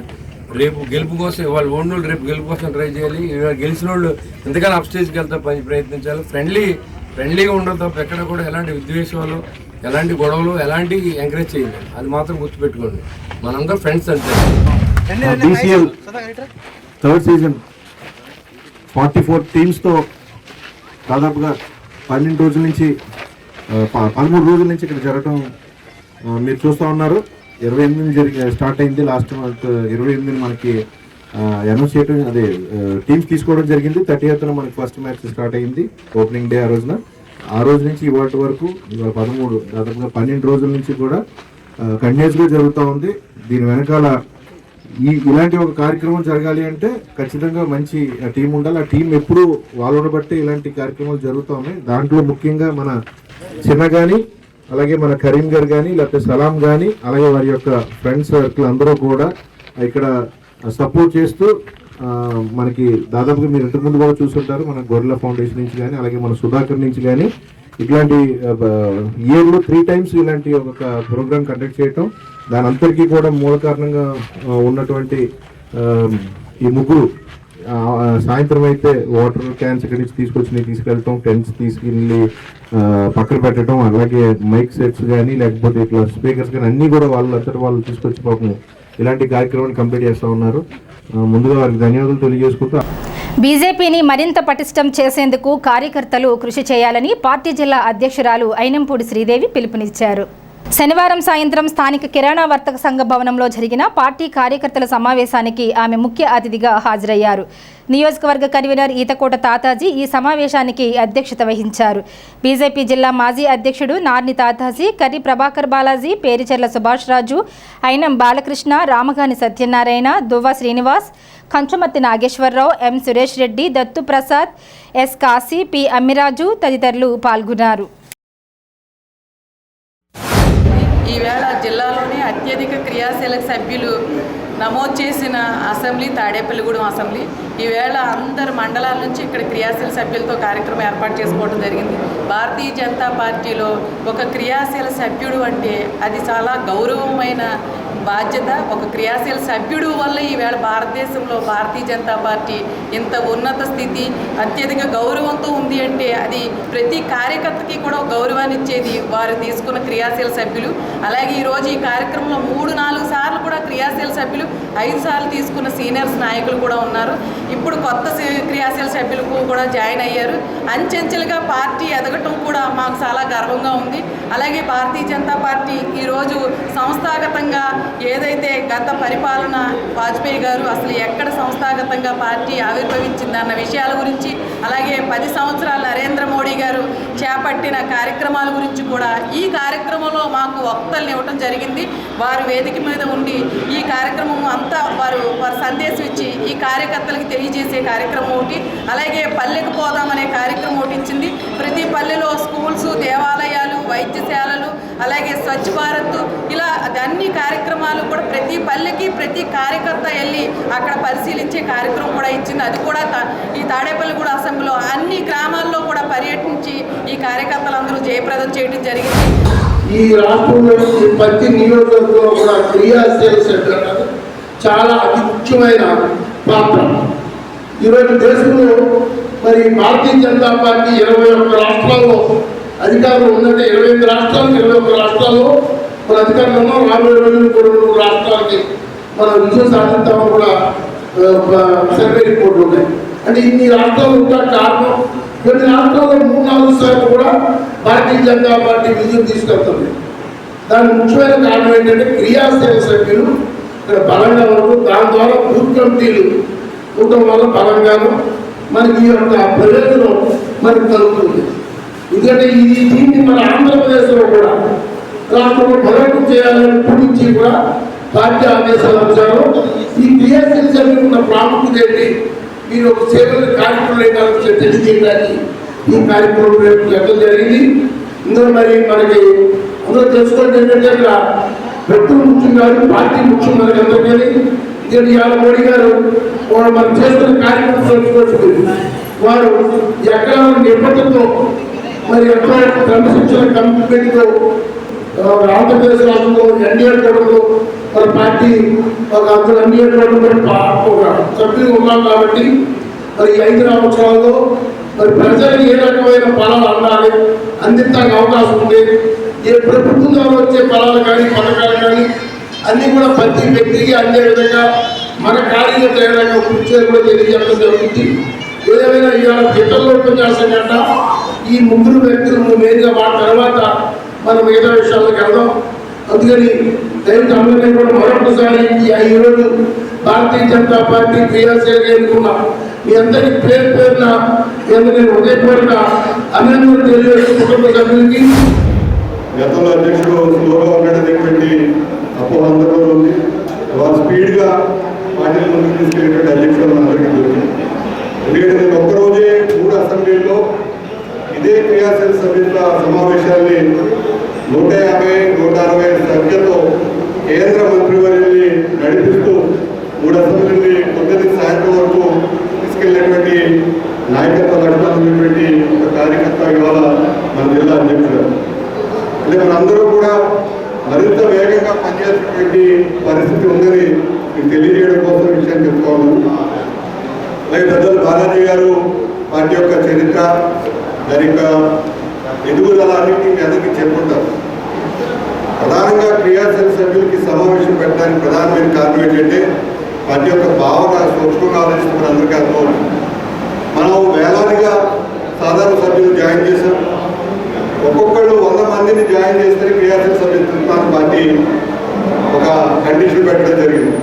రేపు గెలుపు కోసం, ఇవాళ ఓడినోళ్ళు రేపు గెలుపు కోసం ట్రై చేయాలి. ఇవాళ గెలిచిన వాళ్ళు ఎంతగానో అప్ స్టేజ్కి వెళ్తా ప్రయత్నించాలి. ఫ్రెండ్లీగా ఉండడం తప్ప ఎక్కడ కూడా ఎలాంటి విద్వేషాలు, ఎలాంటి గొడవలు, ఎలాంటి ఎంకరేజ్ చేయాలి. అది మాత్రం గుర్తుపెట్టుకోండి. మనందరం ఫ్రెండ్స్ అంతే. BCL థర్డ్ సీజన్ 44 టీమ్స్తో దాదాపుగా 13 రోజుల నుంచి 13 రోజుల నుంచి ఇక్కడ జరగడం మీరు చూస్తూ ఉన్నారు. 28 స్టార్ట్ అయింది. లాస్ట్ మంత్ 28 మనకి అనౌన్స్ చేయడం, అదే టీమ్స్ తీసుకోవడం జరిగింది. 30th మనకి ఫస్ట్ మ్యాచ్ స్టార్ట్ అయింది, ఓపెనింగ్ డే. ఆ రోజు నుంచి ఇవాళ వరకు ఇవాళ 13 దాదాపుగా 12 రోజుల నుంచి కూడా కంటిన్యూస్గా జరుగుతూ ఉంది. దీని వెనకాల ఇలాంటి ఒక కార్యక్రమం జరగాలి అంటే ఖచ్చితంగా మంచి టీం ఉండాలి. ఆ టీం ఎప్పుడు వాళ్ళని బట్టి ఇలాంటి కార్యక్రమాలు జరుగుతూ ఉన్నాయి. దాంట్లో ముఖ్యంగా మన చిన్న కానీ, అలాగే మన కరీం గారు కానీ, లేకపోతే సలాం కానీ, అలాగే వారి యొక్క ఫ్రెండ్స్ సర్కిల్ అందరూ కూడా ఇక్కడ సపోర్ట్ చేస్తూ మనకి దాదాపుగా మీరు ఇంతకుముందు కూడా చూస్తుంటారు, మన గొర్రెల ఫౌండేషన్ నుంచి కానీ, అలాగే మన సుధాకర్ నుంచి కానీ ఇట్లాంటి ఇయర్లో 3 times ఇలాంటి ఒక ప్రోగ్రామ్ కండక్ట్ చేయటం, దాని అంతటికీ కూడా మూల కారణంగా ఉన్నటువంటి ఈ ముగ్గురు సాయంత్రం అయితే వాటర్ క్యాన్స్ ఇక్కడి నుంచి తీసుకెళ్ళటం, టెంట్స్ తీసుకెళ్ళి పక్కన పెట్టడం, అలాగే మైక్ సెట్స్ కానీ లేకపోతే ఇట్లా స్పీకర్స్ కానీ అన్నీ కూడా వాళ్ళు తీసుకొచ్చి పాపం ఇలాంటి కార్యక్రమాన్ని కంప్లీట్ చేస్తూ ఉన్నారు. ముందుగా వారికి ధన్యవాదాలు తెలియజేసుకుంటూ బీజేపీని మరింత పటిష్టం చేసేందుకు కార్యకర్తలు కృషి చేయాలని పార్టీ జిల్లా అధ్యక్షురాలు అయినంపూడి శ్రీదేవి పిలుపునిచ్చారు. శనివారం సాయంత్రం స్థానిక కిరాణా వర్తక సంఘ భవనంలో జరిగిన పార్టీ కార్యకర్తల సమావేశానికి ఆమె ముఖ్య అతిథిగా హాజరయ్యారు. నియోజకవర్గ కన్వీనర్ ఈతకోట తాతాజీ ఈ సమావేశానికి అధ్యక్షత వహించారు. బీజేపీ జిల్లా మాజీ అధ్యక్షుడు నార్ని తాతాజీ, కర్రి ప్రభాకర్ బాలాజీ, పేరిచెర్ల సుభాష్ రాజు, అయినం బాలకృష్ణ, రామగాని సత్యనారాయణ, దువ్వ శ్రీనివాస్, కంచుమర్తి నాగేశ్వరరావు, ఎం సురేష్ రెడ్డి, దత్తు ప్రసాద్, ఎస్ కాశీ, పి అమ్మిరాజు తదితరులు పాల్గొన్నారు. ఈవేళ జిల్లాలోని అత్యధిక క్రియాశీలక సభ్యులు నమోదు చేసిన అసెంబ్లీ తాడేపల్లిగూడెం అసెంబ్లీ. ఈవేళ అందరు మండలాల నుంచి ఇక్కడ క్రియాశీల సభ్యులతో కార్యక్రమం ఏర్పాటు చేసుకోవడం జరిగింది. భారతీయ జనతా పార్టీలో ఒక క్రియాశీల సభ్యుడు అంటే అది చాలా గౌరవమైన బాధ్యత. ఒక క్రియాశీల సభ్యుడు వల్ల ఈవేళ భారతదేశంలో భారతీయ జనతా పార్టీ ఇంత ఉన్నత స్థితి అత్యధిక గౌరవంతో ఉంది అంటే అది ప్రతి కార్యకర్తకి కూడా గౌరవాన్ని ఇచ్చేది వారు తీసుకున్న క్రియాశీల సభ్యులు. అలాగే ఈరోజు ఈ కార్యక్రమంలో 3-4 సార్లు కూడా క్రియాశీల సభ్యులు, 5 సార్లు తీసుకున్న సీనియర్స్ నాయకులు కూడా ఉన్నారు. ఇప్పుడు కొత్త క్రియాశీల సభ్యులు కూడా జాయిన్ అయ్యారు. అంచెంచెలుగా పార్టీ ఎదగటం కూడా మాకు చాలా గర్వంగా ఉంది. అలాగే భారతీయ జనతా పార్టీ ఈరోజు సంస్థాగతంగా ఏదైతే గత పరిపాలన వాజ్పేయి గారు అసలు ఎక్కడ సంస్థాగతంగా పార్టీ ఆవిర్భవించిందన్న విషయాల గురించి, అలాగే 10 సంవత్సరాలు నరేంద్ర మోడీ గారు చేపట్టిన కార్యక్రమాల గురించి కూడా ఈ కార్యక్రమంలో మాకు వక్తల్ని ఇవ్వటం జరిగింది. వారు వేదిక మీద ఉండి ఈ కార్యక్రమం అంతా వారు సందేశం ఇచ్చి ఈ కార్యకర్తలకు తెలియజేసే కార్యక్రమం ఒకటి, అలాగే పల్లెకు పోదామనే కార్యక్రమం ఒకటి ఇచ్చింది. ప్రతి పల్లెలో స్కూల్స్, దేవాలయాలు, వైద్యశాలలు, అలాగే స్వచ్ఛ భారత్, ఇలా అన్ని కార్యక్రమాలు కూడా ప్రతి పల్లెకి ప్రతి కార్యకర్త వెళ్ళి అక్కడ పరిశీలించే కార్యక్రమం కూడా ఇచ్చింది. అది కూడా ఈ తాడేపల్లిగూడ అసెంబ్లీలో అన్ని గ్రామాల్లో కూడా పర్యటించి ఈ కార్యకర్తలందరూ జయప్రదం చేయడం జరిగింది. ఈ రాష్ట్రంలో ప్రతి నియోజకవర్గంలో కూడా క్రియాశీల సభ్యులు చాలా అతి ముఖ్యమైన పాత్ర. ఈరోజు దేశంలో మరి భారతీయ జనతా పార్టీ 21 రాష్ట్రాల్లో అధికారులు ఉన్నట్టే 25 రాష్ట్రాలు 21 రాష్ట్రాల్లో మన అధికారులు ఉన్నాం. రాబోయే రోజులు కూడా 3 రాష్ట్రాలకి మన విజయం సాధిస్తామని కూడా సర్వే రిపోర్ట్లు ఉన్నాయి. అంటే ఇన్ని రాష్ట్రాలు ఉంటా కారణం కొన్ని రాష్ట్రాల్లో 3-4 సార్లు కూడా భారతీయ జనతా పార్టీ విజయం తీసుకెళ్తుంది. దానికి ముఖ్యమైన కారణం ఏంటంటే క్రియాశీల సభ్యులు ఇక్కడ బలంగా ఉండడం, దాని ద్వారా బూత్ కమిటీలు ఉండటం వల్ల బలంగాను మనకి ఈ యొక్క ప్రయోజనం మనకు కలుగుతుంది. ఎందుకంటే దీన్ని మన ఆంధ్రప్రదేశ్లో కూడా రాష్ట్రంలో బలోపేతం చేయాలని ఇప్పటి నుంచి కూడా పార్టీ ఆదేశాలు వచ్చారు. ఈ క్రియాశీల సభ్యులు ఉన్న ప్రాముఖ్యత ఏంటి, మీరు ఒక సేవల కార్యక్రమం తెలియజేయడానికి ఈ కార్యక్రమం పెట్టడం జరిగింది. ఇందులో మరి మనకి అందరూ తెలుసుకోవడం ఏంటంటే ఇక్కడ వ్యక్తులు ముఖ్యం కాదు, పార్టీ ముఖ్యం మనకి అందరికీ. ఇక్కడ ఇవాళ మోడీ గారు మనం చేస్తున్న కార్యక్రమం తెలుసుకోవచ్చు. వారు ఎక్కడ నిబద్ధతతో మరి ఎక్కడ క్రమశిక్షణ కమిట్మెంట్తో ఆంధ్రప్రదేశ్ రాష్ట్రంలో ఎన్డీఏ కూడంలో మన పార్టీ ఒక అందరూ ఎన్డీఏ కూడంలో ఒక సభ్యులు ఉన్నాం కాబట్టి మరి 5 సంవత్సరాల్లో మరి ప్రజలకు ఏ రకమైన ఫలాలు అందాలి అందించడానికి అవకాశం ఉంది. ఏ ప్రభుత్వం ద్వారా వచ్చే ఫలాలు కానీ పథకాలు కానీ అన్నీ కూడా ప్రతి వ్యక్తికి అందే విధంగా మన కార్యకర్త ఏ రకంగా కృషి కూడా తెలియజేయడం జరుగుతుంది. ఏదైనా ఇవాళ ఇతరుల ఉపన్యాసం కంటే ఈ 3 వ్యక్తులు మెయిన్గా వాటి తర్వాత మనం మిగతా విషయాలకు వెళ్దాం. అందుకని దయచేసి అందరినీ కూడా మరొకసారి ఈరోజు భారతీయ జనతా పార్టీ క్రియాశీలంగా ఎన్నుకున్నాం. మీ అందరికీ పేరున నేను హృదయపూర్వక అభినందనలు తెలియజేస్తూ కుటుంబ సభ్యులకి. గతంలో అధ్యక్షుడు స్లోగా ఉండేటటువంటి అపోహ అందరిలో ఉంది. వాళ్ళు స్పీడ్గా పార్టీల ముందుకు తీసుకెళ్ళేటువంటి అధ్యక్షుడు అందరికీ దొరికింది. ఎందుకంటే నేను ఒక్కరోజే 3 అసెంబ్లీల్లో ఇదే క్రియాశీల సభ్యుల సమావేశాన్ని 150-160 సంఖ్యతో కేంద్ర మంత్రివర్యుల్ని నడిపిస్తూ 3 అసెంబ్లీని పొద్దున్న సాయంత్రం వరకు తీసుకెళ్లేటువంటి నాయకత్వ లక్షణాలు ఉన్నటువంటి ఒక కార్యకర్త ఇవాళ మన జిల్లా అధ్యక్షుడు. అంటే మనందరూ కూడా మరింత వేగంగా పనిచేసేటువంటి పరిస్థితి ఉందని మీకు తెలియజేయడం కోసం విషయాన్ని చెప్పుకోవాలి. అలాగే పెద్దలు బాలాజీ గారు పార్టీ యొక్క చరిత్ర, దాని యొక్క ఎదుగుదల అన్నింటినీ మీ అందరికీ చెప్పుకుంటారు. ప్రధానంగా క్రియాశీల సభ్యులకి సమావేశం పెట్టడానికి ప్రధానమైన కారణం ఏంటంటే వాటి యొక్క భావన సూక్ష్మంగా ఆలోచిస్తున్న అందరికీ అర్థమవుతుంది. మనం వేలాదిగా సాధారణ సభ్యులు జాయిన్ చేశాం. ఒక్కొక్కళ్ళు 100 మందిని జాయిన్ చేస్తే క్రియాశీల సభ్యులు పార్టీ ఒక కండిషన్ పెట్టడం జరిగింది.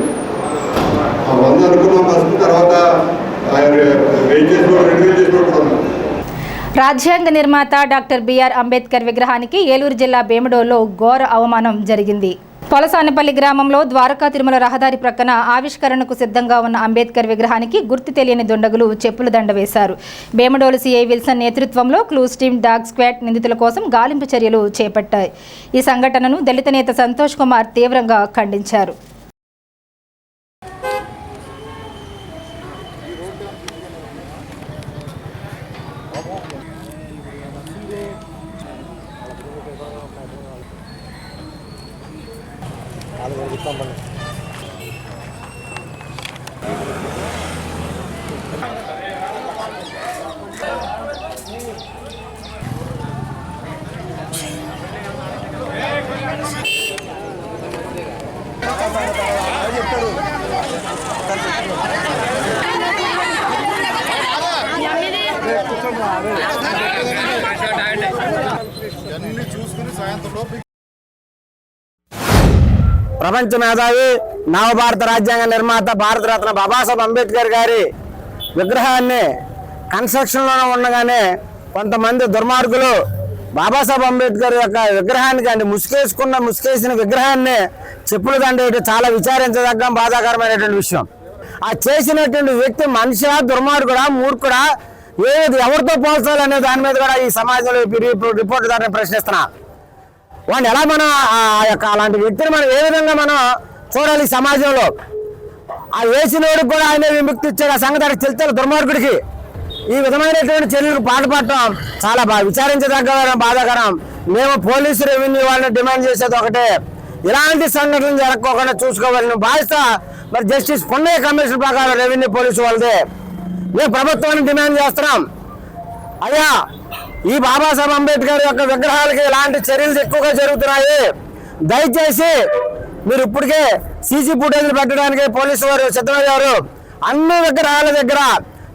ఆ 100 అనుకున్నాం ఫస్ట్, తర్వాత 1000 చేసిన 2000 చేసిన కూడా ఉన్నాం. రాజ్యాంగ నిర్మాత డాక్టర్ బిఆర్ అంబేద్కర్ విగ్రహానికి ఏలూరు జిల్లా భీమడోలో ఘోర అవమానం జరిగింది. పొలసానపల్లి గ్రామంలో ద్వారకా తిరుమల రహదారి ప్రక్కన ఆవిష్కరణకు సిద్ధంగా ఉన్న అంబేద్కర్ విగ్రహానికి గుర్తు తెలియని దుండగులు చెప్పుల దండ వేశారు. భీమడోలు సిఐ విల్సన్ నేతృత్వంలో క్లూస్ టీమ్ డాగ్ స్క్వాడ్ నిందితుల కోసం గాలింపు చర్యలు చేపట్టాయి. ఈ సంఘటనను దళిత నేత సంతోష్ కుమార్ తీవ్రంగా ఖండించారు. ప్రపంచ మేధావి నవభారత రాజ్యాంగ నిర్మాత భారతరత్న బాబాసాహెబ్ అంబేద్కర్ గారి విగ్రహాన్ని కన్స్ట్రక్షన్లో ఉండగానే కొంతమంది దుర్మార్గులు బాబాసాహెబ్ అంబేద్కర్ యొక్క విగ్రహానికి ముసుకేసిన విగ్రహాన్ని చెప్పులు దండేయడం చాలా విచారించదగ్గ బాధాకరమైనటువంటి విషయం. ఆ చేసినటువంటి వ్యక్తి మనిషిగా దుర్మార్గుడా మూర్ఖుడా ఎవరితో పోల్చాలనే దాని మీద కూడా ఈ సమాజంలో రిపోర్ట్ ద్వారా ప్రశ్నిస్తున్నా. వాడిని ఎలా మనం అలాంటి వ్యక్తిని మనం ఏ విధంగా మనం చూడాలి సమాజంలో? ఆ వేసినోడికి కూడా ఆయన విముక్తి ఇచ్చాడు. ఆ సంగతి తెలుస్తారు దుర్మార్గుడికి. ఈ విధమైనటువంటి చర్యలకు పాటుపడటం చాలా విచారించదగ్గ బాధాకరం. మేము పోలీసు రెవెన్యూ వాళ్ళని డిమాండ్ చేసేది ఒకటే, ఇలాంటి సంఘటనలు జరగకుండా చూసుకోవాలని బాధ్యత మరి జస్టిస్ పున్నయ్య కమిషన్ ప్రకారం రెవెన్యూ పోలీసు వాళ్ళదే. మేము ప్రభుత్వాన్ని డిమాండ్ చేస్తున్నాం. అయ్యా, ఈ బాబాసాహెబ్ అంబేద్కర్ యొక్క విగ్రహాలకి ఇలాంటి చర్యలు ఎక్కువగా జరుగుతున్నాయి. దయచేసి మీరు ఇప్పటికే సీసీ ఫుటేజ్లు పెట్టడానికి పోలీసు వారు సిద్ధమయ్యారు. అన్ని విగ్రహాల దగ్గర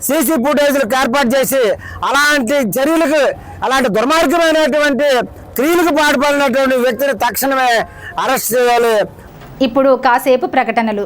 సీసీ ఫుటేజ్లు ఏర్పాటు చేసి అలాంటి చర్యలకు, అలాంటి దుర్మార్గమైనటువంటి క్రియలకు పాటుపడినటువంటి వ్యక్తిని తక్షణమే అరెస్ట్ చేయాలి. ఇప్పుడు కాసేపు ప్రకటనలు.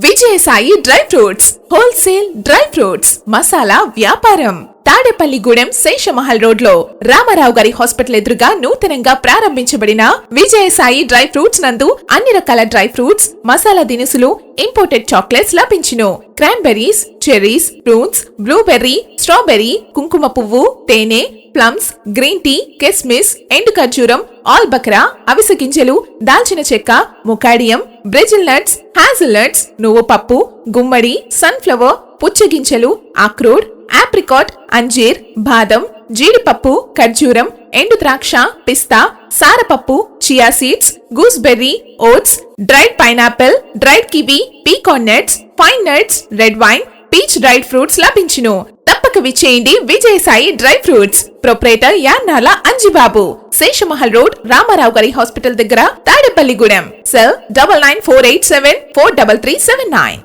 Vijayasai dry fruits wholesale dry fruits masala వ్యాపారం తాడేపల్లిగూడెం శేషమహల్ రోడ్ లో రామారావు గారి హాస్పిటల్ ఎదురుగా నూతనంగా ప్రారంభించబడిన విజయసాయి డ్రై ఫ్రూట్స్ నందు అన్ని రకాల డ్రై ఫ్రూట్స్, మసాలా దినుసులు, ఇంపోర్టెడ్ చాక్లెట్స్ లభించును. Cranberries, cherries, fruits, blueberry, strawberry, కుంకుమ పువ్వు, తేనె, ప్లమ్స్, గ్రీన్ టీ, కిస్మిస్, ఎండు ఖర్జూరం, ఆల్ బక్రా, అవిసె గింజలు, దాల్చిన చెక్క, ముకాడియం, బ్రెజిల్ నట్స్, హ్యాజల్ నట్స్, నువ్వు పప్పు, గుమ్మడి, సన్ఫ్లవర్, పుచ్చగింజలు, అక్రోడ్, ఆప్రికాట్, అంజీర్, బాదం, జీడిపప్పు, ఖర్జూరం, ఎండు ద్రాక్ష, పిస్తా, సారపప్పు, chia seeds, gooseberry, oats, dried pineapple, dried kiwi, pecan nuts, pine nuts, red wine, peach dried fruits లభించును. తప్పక విచ్చేయండి Vijayasai dry fruits. Proprietor Yannala Anjibabu, Seshamahal road, Ramarao గారి హాస్పిటల్ దగ్గర, Tadepalligudem. Cell 9948743379.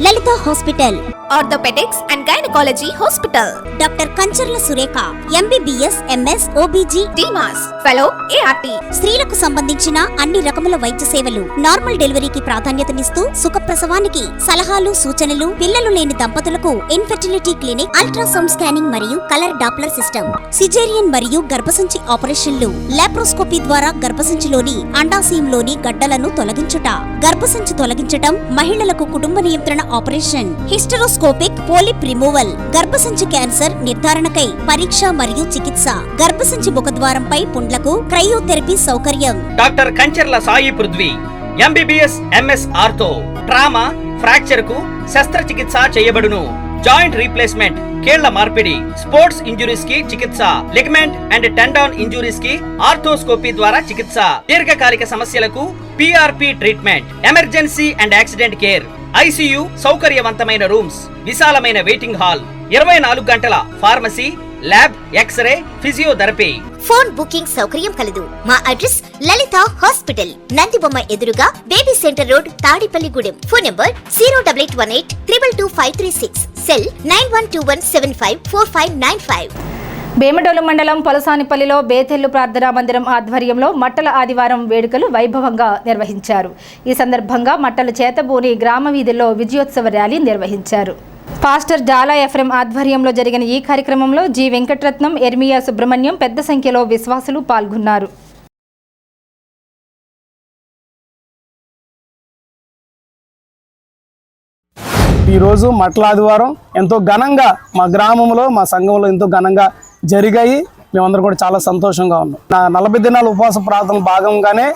Lalitha hospital, orthopaedics and gynaecology hospital. Doctor Kancharla Surekha, MBBS, MS, OBG, డిమాస్, fellow, ART. స్త్రీలకు సంబంధించిన అన్ని రకముల వైద్య సేవలు, నార్మల్ డెలివరీకి ప్రాధాన్యతనిస్తూ సుఖప్రసవానికి సలహాలు, సూచనలు, పిల్లలు లేని దంపతులకు ఇన్ఫెర్టిలిటీ క్లినిక్, అల్ట్రాసౌండ్ స్కానింగ్ మరియు కలర్ డాప్లర్ సిస్టమ్, సిజేరియన్ మరియు గర్భసంచి ఆపరేషన్లు, లాప్రోస్కోపీ ద్వారా గర్భసంచిలోని అండాశయంలోని గడ్డలను తొలగించుట, గర్భసంచి తొలగించటం, మహిళలకు కుటుంబ నియంత్రణ ఆపరేషన్, హిస్టరోస్కోపిక్ పోలిప్ రిమూవల్, గర్భసంచి క్యాన్సర్ నిర్ధారణకై పరీక్ష మరియు చికిత్స, గర్భసంచి ముఖద్వారంపై పుండ్లకు క్రయోథెరపీ సౌకర్యం. Doctor Kancharla Sai Prithvi, MBBS, MS ortho, trauma, fracture కు శస్త్రచికిత్స చేయబడును. జాయింట్ రీప్లేస్మెంట్, కీళ్ల మార్పిడి, స్పోర్ట్స్ ఇంజురీస్ కి చికిత్స, లిగమెంట్ అండ్ టెండాన్ ఇంజురీస్ కి ఆర్థోస్కోపీ ద్వారా చికిత్స, దీర్ఘకాలిక సమస్యలకు PRP treatment, emergency and accident care, ICU, సౌకర్యవంతమైన రూమ్స్, విశాలమైన వెయిటింగ్ హాల్, 24 గంటల pharmacy, lab, x-ray, physiotherapy. Phone booking సౌకర్యం కలదు. మా అడ్రస్ లలిత హాస్పిటల్, నందిబొమ్మ ఎదురుగా, baby centre road, Tadepalligudem. Phone number 08818 222 cell 9121754595. Bhimadole మండలం పొలసానిపల్లిలో బేతెల్లు ప్రార్థనా మందిరం ఆధ్వర్యంలో మట్టల ఆదివారం వేడుకలు వైభవంగా నిర్వహించారు. ఈ సందర్భంగా మట్టలు చేతబూని గ్రామ వీధుల్లో విజయోత్సవ ర్యాలీ నిర్వహించారు. పాస్టర్ జాలా ఎఫ్ఎం ఆధ్వర్యంలో జరిగిన ఈ కార్యక్రమంలో జి వెంకటరత్నం, ఎర్మియా సుబ్రహ్మణ్యం పెద్ద సంఖ్యలో విశ్వాసులు పాల్గొన్నారు. ఈరోజు మట్ల ఆదివారం ఎంతో ఘనంగా మా గ్రామంలో, మా సంఘంలో ఎంతో ఘనంగా జరిగాయి. మేమందరం కూడా చాలా సంతోషంగా ఉన్నాం. 40 దినాల ఉపవాస ప్రార్థన భాగంగానే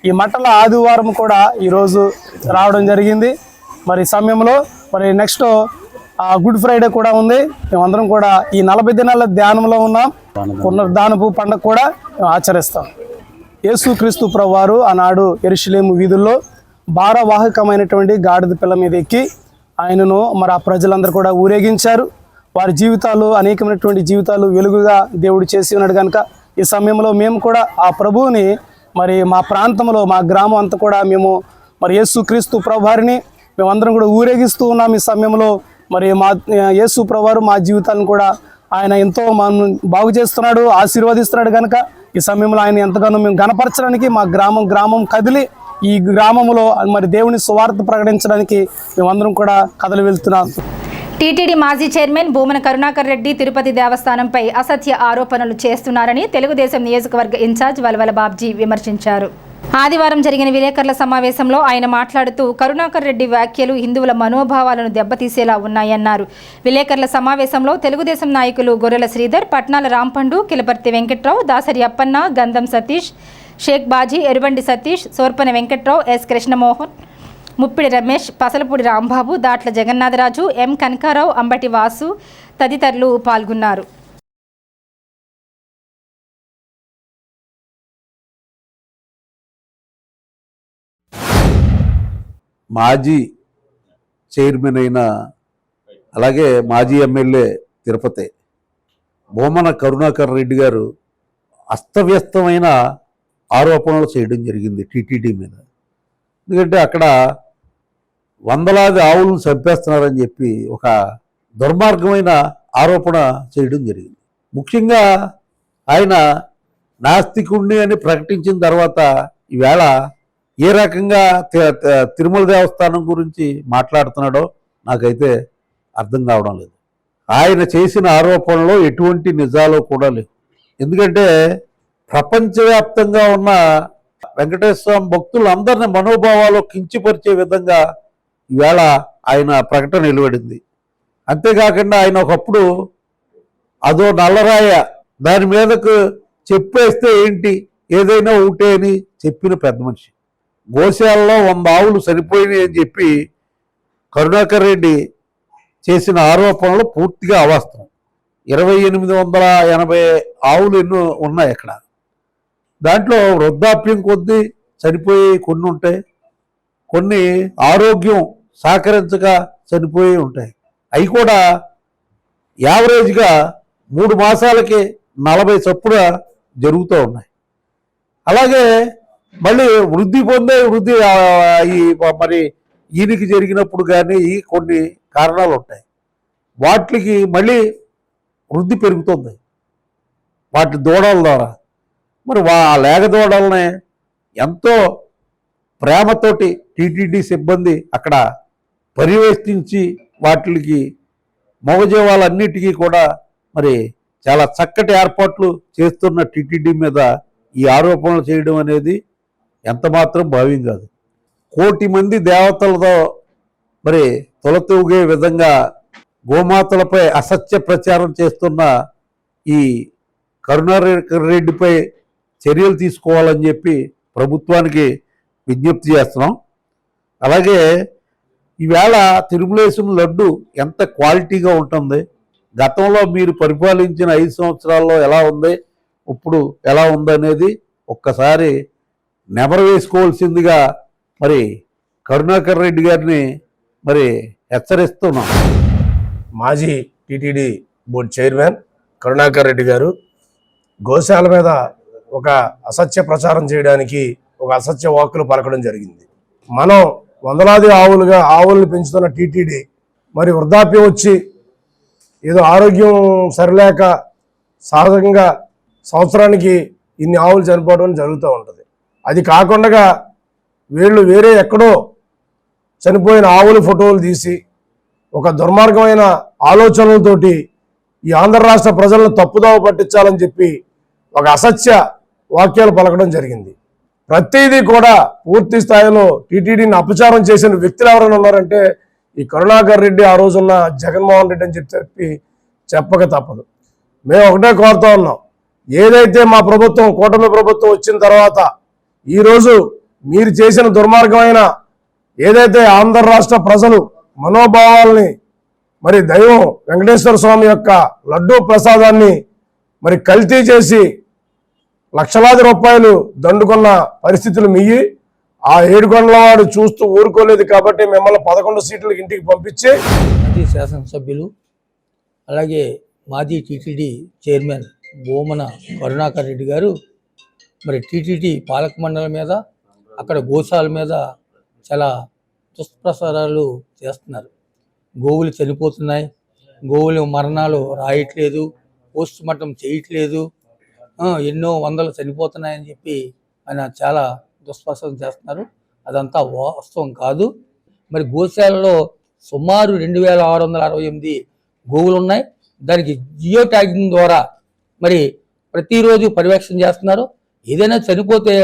ఈ మట్టల ఆదివారం కూడా ఈరోజు రావడం జరిగింది. మరి సమయంలో మరి నెక్స్ట్ గుడ్ ఫ్రైడే కూడా ఉంది. మేమందరం కూడా ఈ 40 దినాల ధ్యానంలో ఉన్నాం. పునరుద్ధానపు పండుగ కూడా మేము ఆచరిస్తాం. యేసుక్రీస్తు ప్రభువారు ఆనాడు యెరూషలేము వీధుల్లో భారవాహకమైనటువంటి గాడిద పిల్ల మీద ఎక్కి ఆయనను మరి ఆ ప్రజలందరూ కూడా ఊరేగించారు. వారి జీవితాలు, అనేకమైనటువంటి జీవితాలు వెలుగుగా దేవుడు చేసి ఉన్నాడు కనుక ఈ సమయంలో మేము కూడా ఆ ప్రభువుని మరి మా ప్రాంతంలో, మా గ్రామం అంతా కూడా మేము మరి యేసుక్రీస్తు ప్రభువారిని మేమందరం కూడా ఊరేగిస్తూ ఉన్నాం. ఈ సమయంలో మరి మా యేసు ప్రభువారు మా జీవితాలను కూడా ఆయన ఎంతో మనం బాగు చేస్తున్నాడు, ఆశీర్వదిస్తున్నాడు కనుక ఈ సమయంలో ఆయన ఎంతగానో మేము గణపరచడానికి మా గ్రామం కదిలి ఈ గ్రామంలో మరి దేవుని సువార్త ప్రకటించడానికి మేమందరం కూడా కదలి వెళ్తున్నాం. టీటీడీ మాజీ చైర్మన్ భూమన కరుణాకర్ రెడ్డి తిరుపతి దేవస్థానంపై అసత్య ఆరోపణలు చేస్తున్నారని తెలుగుదేశం నియోజకవర్గ ఇన్ఛార్జ్ వలవల బాబ్జీ విమర్శించారు. ఆదివారం జరిగిన విలేకరుల సమావేశంలో ఆయన మాట్లాడుతూ కరుణాకర్ రెడ్డి వ్యాఖ్యలు హిందువుల మనోభావాలను దెబ్బతీసేలా ఉన్నాయన్నారు. విలేకరుల సమావేశంలో తెలుగుదేశం నాయకులు గొర్రెల శ్రీధర్, పట్నాల రాంపండు, కిలపర్తి వెంకట్రావు, దాసరి అప్పన్న, గంధం సతీష్, షేక్ బాజీ, ఎరుబండి సతీష్, సోర్పన వెంకట్రావు, ఎస్ కృష్ణమోహన్, ముప్పిడి రమేష్, పసలపూడి రాంబాబు, దాట్ల జగన్నాథరాజు, ఎం కనకారావు, అంబటి వాసు తదితరులు పాల్గొన్నారు. మాజీ చైర్మన్ అయిన అలాగే మాజీ ఎమ్మెల్యే తిరుపతి భూమన కరుణాకర్ రెడ్డి గారు అస్తవ్యస్తమైన ఆరోపణలు చేయడం జరిగింది టీటీడీ మీద. ఎందుకంటే అక్కడ వందలాది ఆవులను చంపేస్తున్నారని చెప్పి ఒక దుర్మార్గమైన ఆరోపణ చేయడం జరిగింది. ముఖ్యంగా ఆయన నాస్తికుణ్ణి అని ప్రకటించిన తర్వాత ఈవేళ ఏ రకంగా తిరుమల దేవస్థానం గురించి మాట్లాడుతున్నాడో నాకైతే అర్థం కావడం లేదు. ఆయన చేసిన ఆరోపణలో ఎటువంటి నిజాలు కూడా లేవు. ఎందుకంటే ప్రపంచవ్యాప్తంగా ఉన్న వెంకటేశ్వర స్వామి భక్తులందరినీ మనోభావాలు కించిపరిచే విధంగా ఈవేళ ఆయన ప్రకటన వెలువడింది. అంతేకాకుండా ఆయన ఒకప్పుడు అదో నల్లరాయ, దాని మీదకు చెప్పేస్తే ఏంటి ఏదైనా ఒకటే అని చెప్పిన పెద్ద మనిషి. గోశాలలో 100 ఆవులు సరిపోయినాయి అని చెప్పి కరుణాకర్ రెడ్డి చేసిన ఆరోపణలు పూర్తిగా అవాస్తవం. 2880 ఆవులు ఎన్నో ఉన్నాయి అక్కడ. దాంట్లో వృద్ధాప్యం కొద్దీ చనిపోయి కొన్ని ఉంటాయి, కొన్ని ఆరోగ్యం సహకరించక చనిపోయి ఉంటాయి. అవి కూడా యావరేజ్గా 3 మాసాలకి 40 చొప్పున జరుగుతూ ఉన్నాయి. అలాగే మళ్ళీ వృద్ధి ఈ మరి ఈయనకి జరిగినప్పుడు కానీ కొన్ని కారణాలు ఉంటాయి. వాటికి మళ్ళీ వృద్ధి పెరుగుతుంది వాటి దూడల ద్వారా. మరి లేగ దూడల్ని ఎంతో ప్రేమతోటి టీటీడీ సిబ్బంది అక్కడ పర్యవేక్షించి వాటికి మగజీవాలన్నిటికీ కూడా మరి చాలా చక్కటి ఏర్పాట్లు చేస్తున్న టీటీడీ మీద ఈ ఆరోపణలు చేయడం అనేది ఎంత మాత్రం భావ్యం కాదు. 1 కోటి మంది దేవతలతో మరి తొలతూగే విధంగా గోమాతలపై అసత్య ప్రచారం చేస్తున్న ఈ కరుణాకర్ రెడ్డిపై చర్యలు తీసుకోవాలని చెప్పి ప్రభుత్వానికి విజ్ఞప్తి చేస్తున్నాం. అలాగే ఈవేళ తిరుమలేశం లడ్డు ఎంత క్వాలిటీగా ఉంటుంది, గతంలో మీరు పరిపాలించిన 5 సంవత్సరాల్లో ఎలా ఉంది, ఇప్పుడు ఎలా ఉందనేది ఒక్కసారి నెమరు వేసుకోవాల్సిందిగా మరి కరుణాకర్ రెడ్డి గారిని మరి హెచ్చరిస్తున్నాం. మాజీ TTD board chairman Karunakar Reddy గారు గోశాల మీద ఒక అసత్య ప్రచారం చేయడానికి ఒక అసత్య వాక్కులు పలకడం జరిగింది. మనం వందలాది ఆవులను పెంచుతున్న టీటీడీ మరి వృద్ధాప్యం వచ్చి ఏదో ఆరోగ్యం సరిలేక సహజంగా సంవత్సరానికి ఇన్ని ఆవులు చనిపోవడం జరుగుతూ ఉంటుంది. అది కాకుండా వీళ్ళు వేరే ఎక్కడో చనిపోయిన ఆవుల ఫోటోలు తీసి ఒక దుర్మార్గమైన ఆలోచనలతోటి ఈ ఆంధ్ర రాష్ట్ర ప్రజలను తప్పుదోవ పట్టించాలని చెప్పి ఒక అసత్య వాక్యాలు పలకడం జరిగింది. ప్రతిదీ కూడా పూర్తి స్థాయిలో టీటీడీని అపచారం చేసిన వ్యక్తులు ఎవరైనా ఉన్నారంటే ఈ కరుణాకర్ రెడ్డి, ఆ రోజున్న జగన్మోహన్ రెడ్డి అని చెప్పి చెప్పక తప్పదు. మేము ఒకటే కోరుతా ఉన్నాం, ఏదైతే మా ప్రభుత్వం కూటమి ప్రభుత్వం వచ్చిన తర్వాత ఈరోజు మీరు చేసిన దుర్మార్గమైన ఏదైతే ఆంధ్ర రాష్ట్ర ప్రజలు మనోభావాల్ని మరి దైవం వెంకటేశ్వర స్వామి యొక్క లడ్డూ ప్రసాదాన్ని మరి కల్తీ చేసి లక్షలాది రూపాయలు దండుకున్న పరిస్థితులు మియ్యి ఆ ఏడుకొండలవాడు చూస్తూ ఊరుకోలేదు కాబట్టి మిమ్మల్ని 11 సీట్లకు ఇంటికి పంపించి మాజీ శాసనసభ్యులు అలాగే మాజీ టీటీడీ చైర్మన్ బోమన కరుణాకర్ రెడ్డి గారు మరి టీటీడీ పాలక మండలి మీద అక్కడ గోశాల మీద చాలా దుష్ప్రచారాలు చేస్తున్నారు. గోవులు చనిపోతున్నాయి, గోవులు మరణాలు రాయట్లేదు, పోస్ట్ మార్టం చేయట్లేదు, ఎన్నో వందలు చనిపోతున్నాయని చెప్పి ఆయన చాలా దుష్ప్రచారం చేస్తున్నారు. అదంతా వాస్తవం కాదు. మరి గోశాలలో సుమారు 2668 గోవులు ఉన్నాయి. దానికి జియో ట్యాగింగ్ ద్వారా మరి ప్రతిరోజు పర్యవేక్షణ చేస్తున్నారు. ఏదైనా చనిపోతే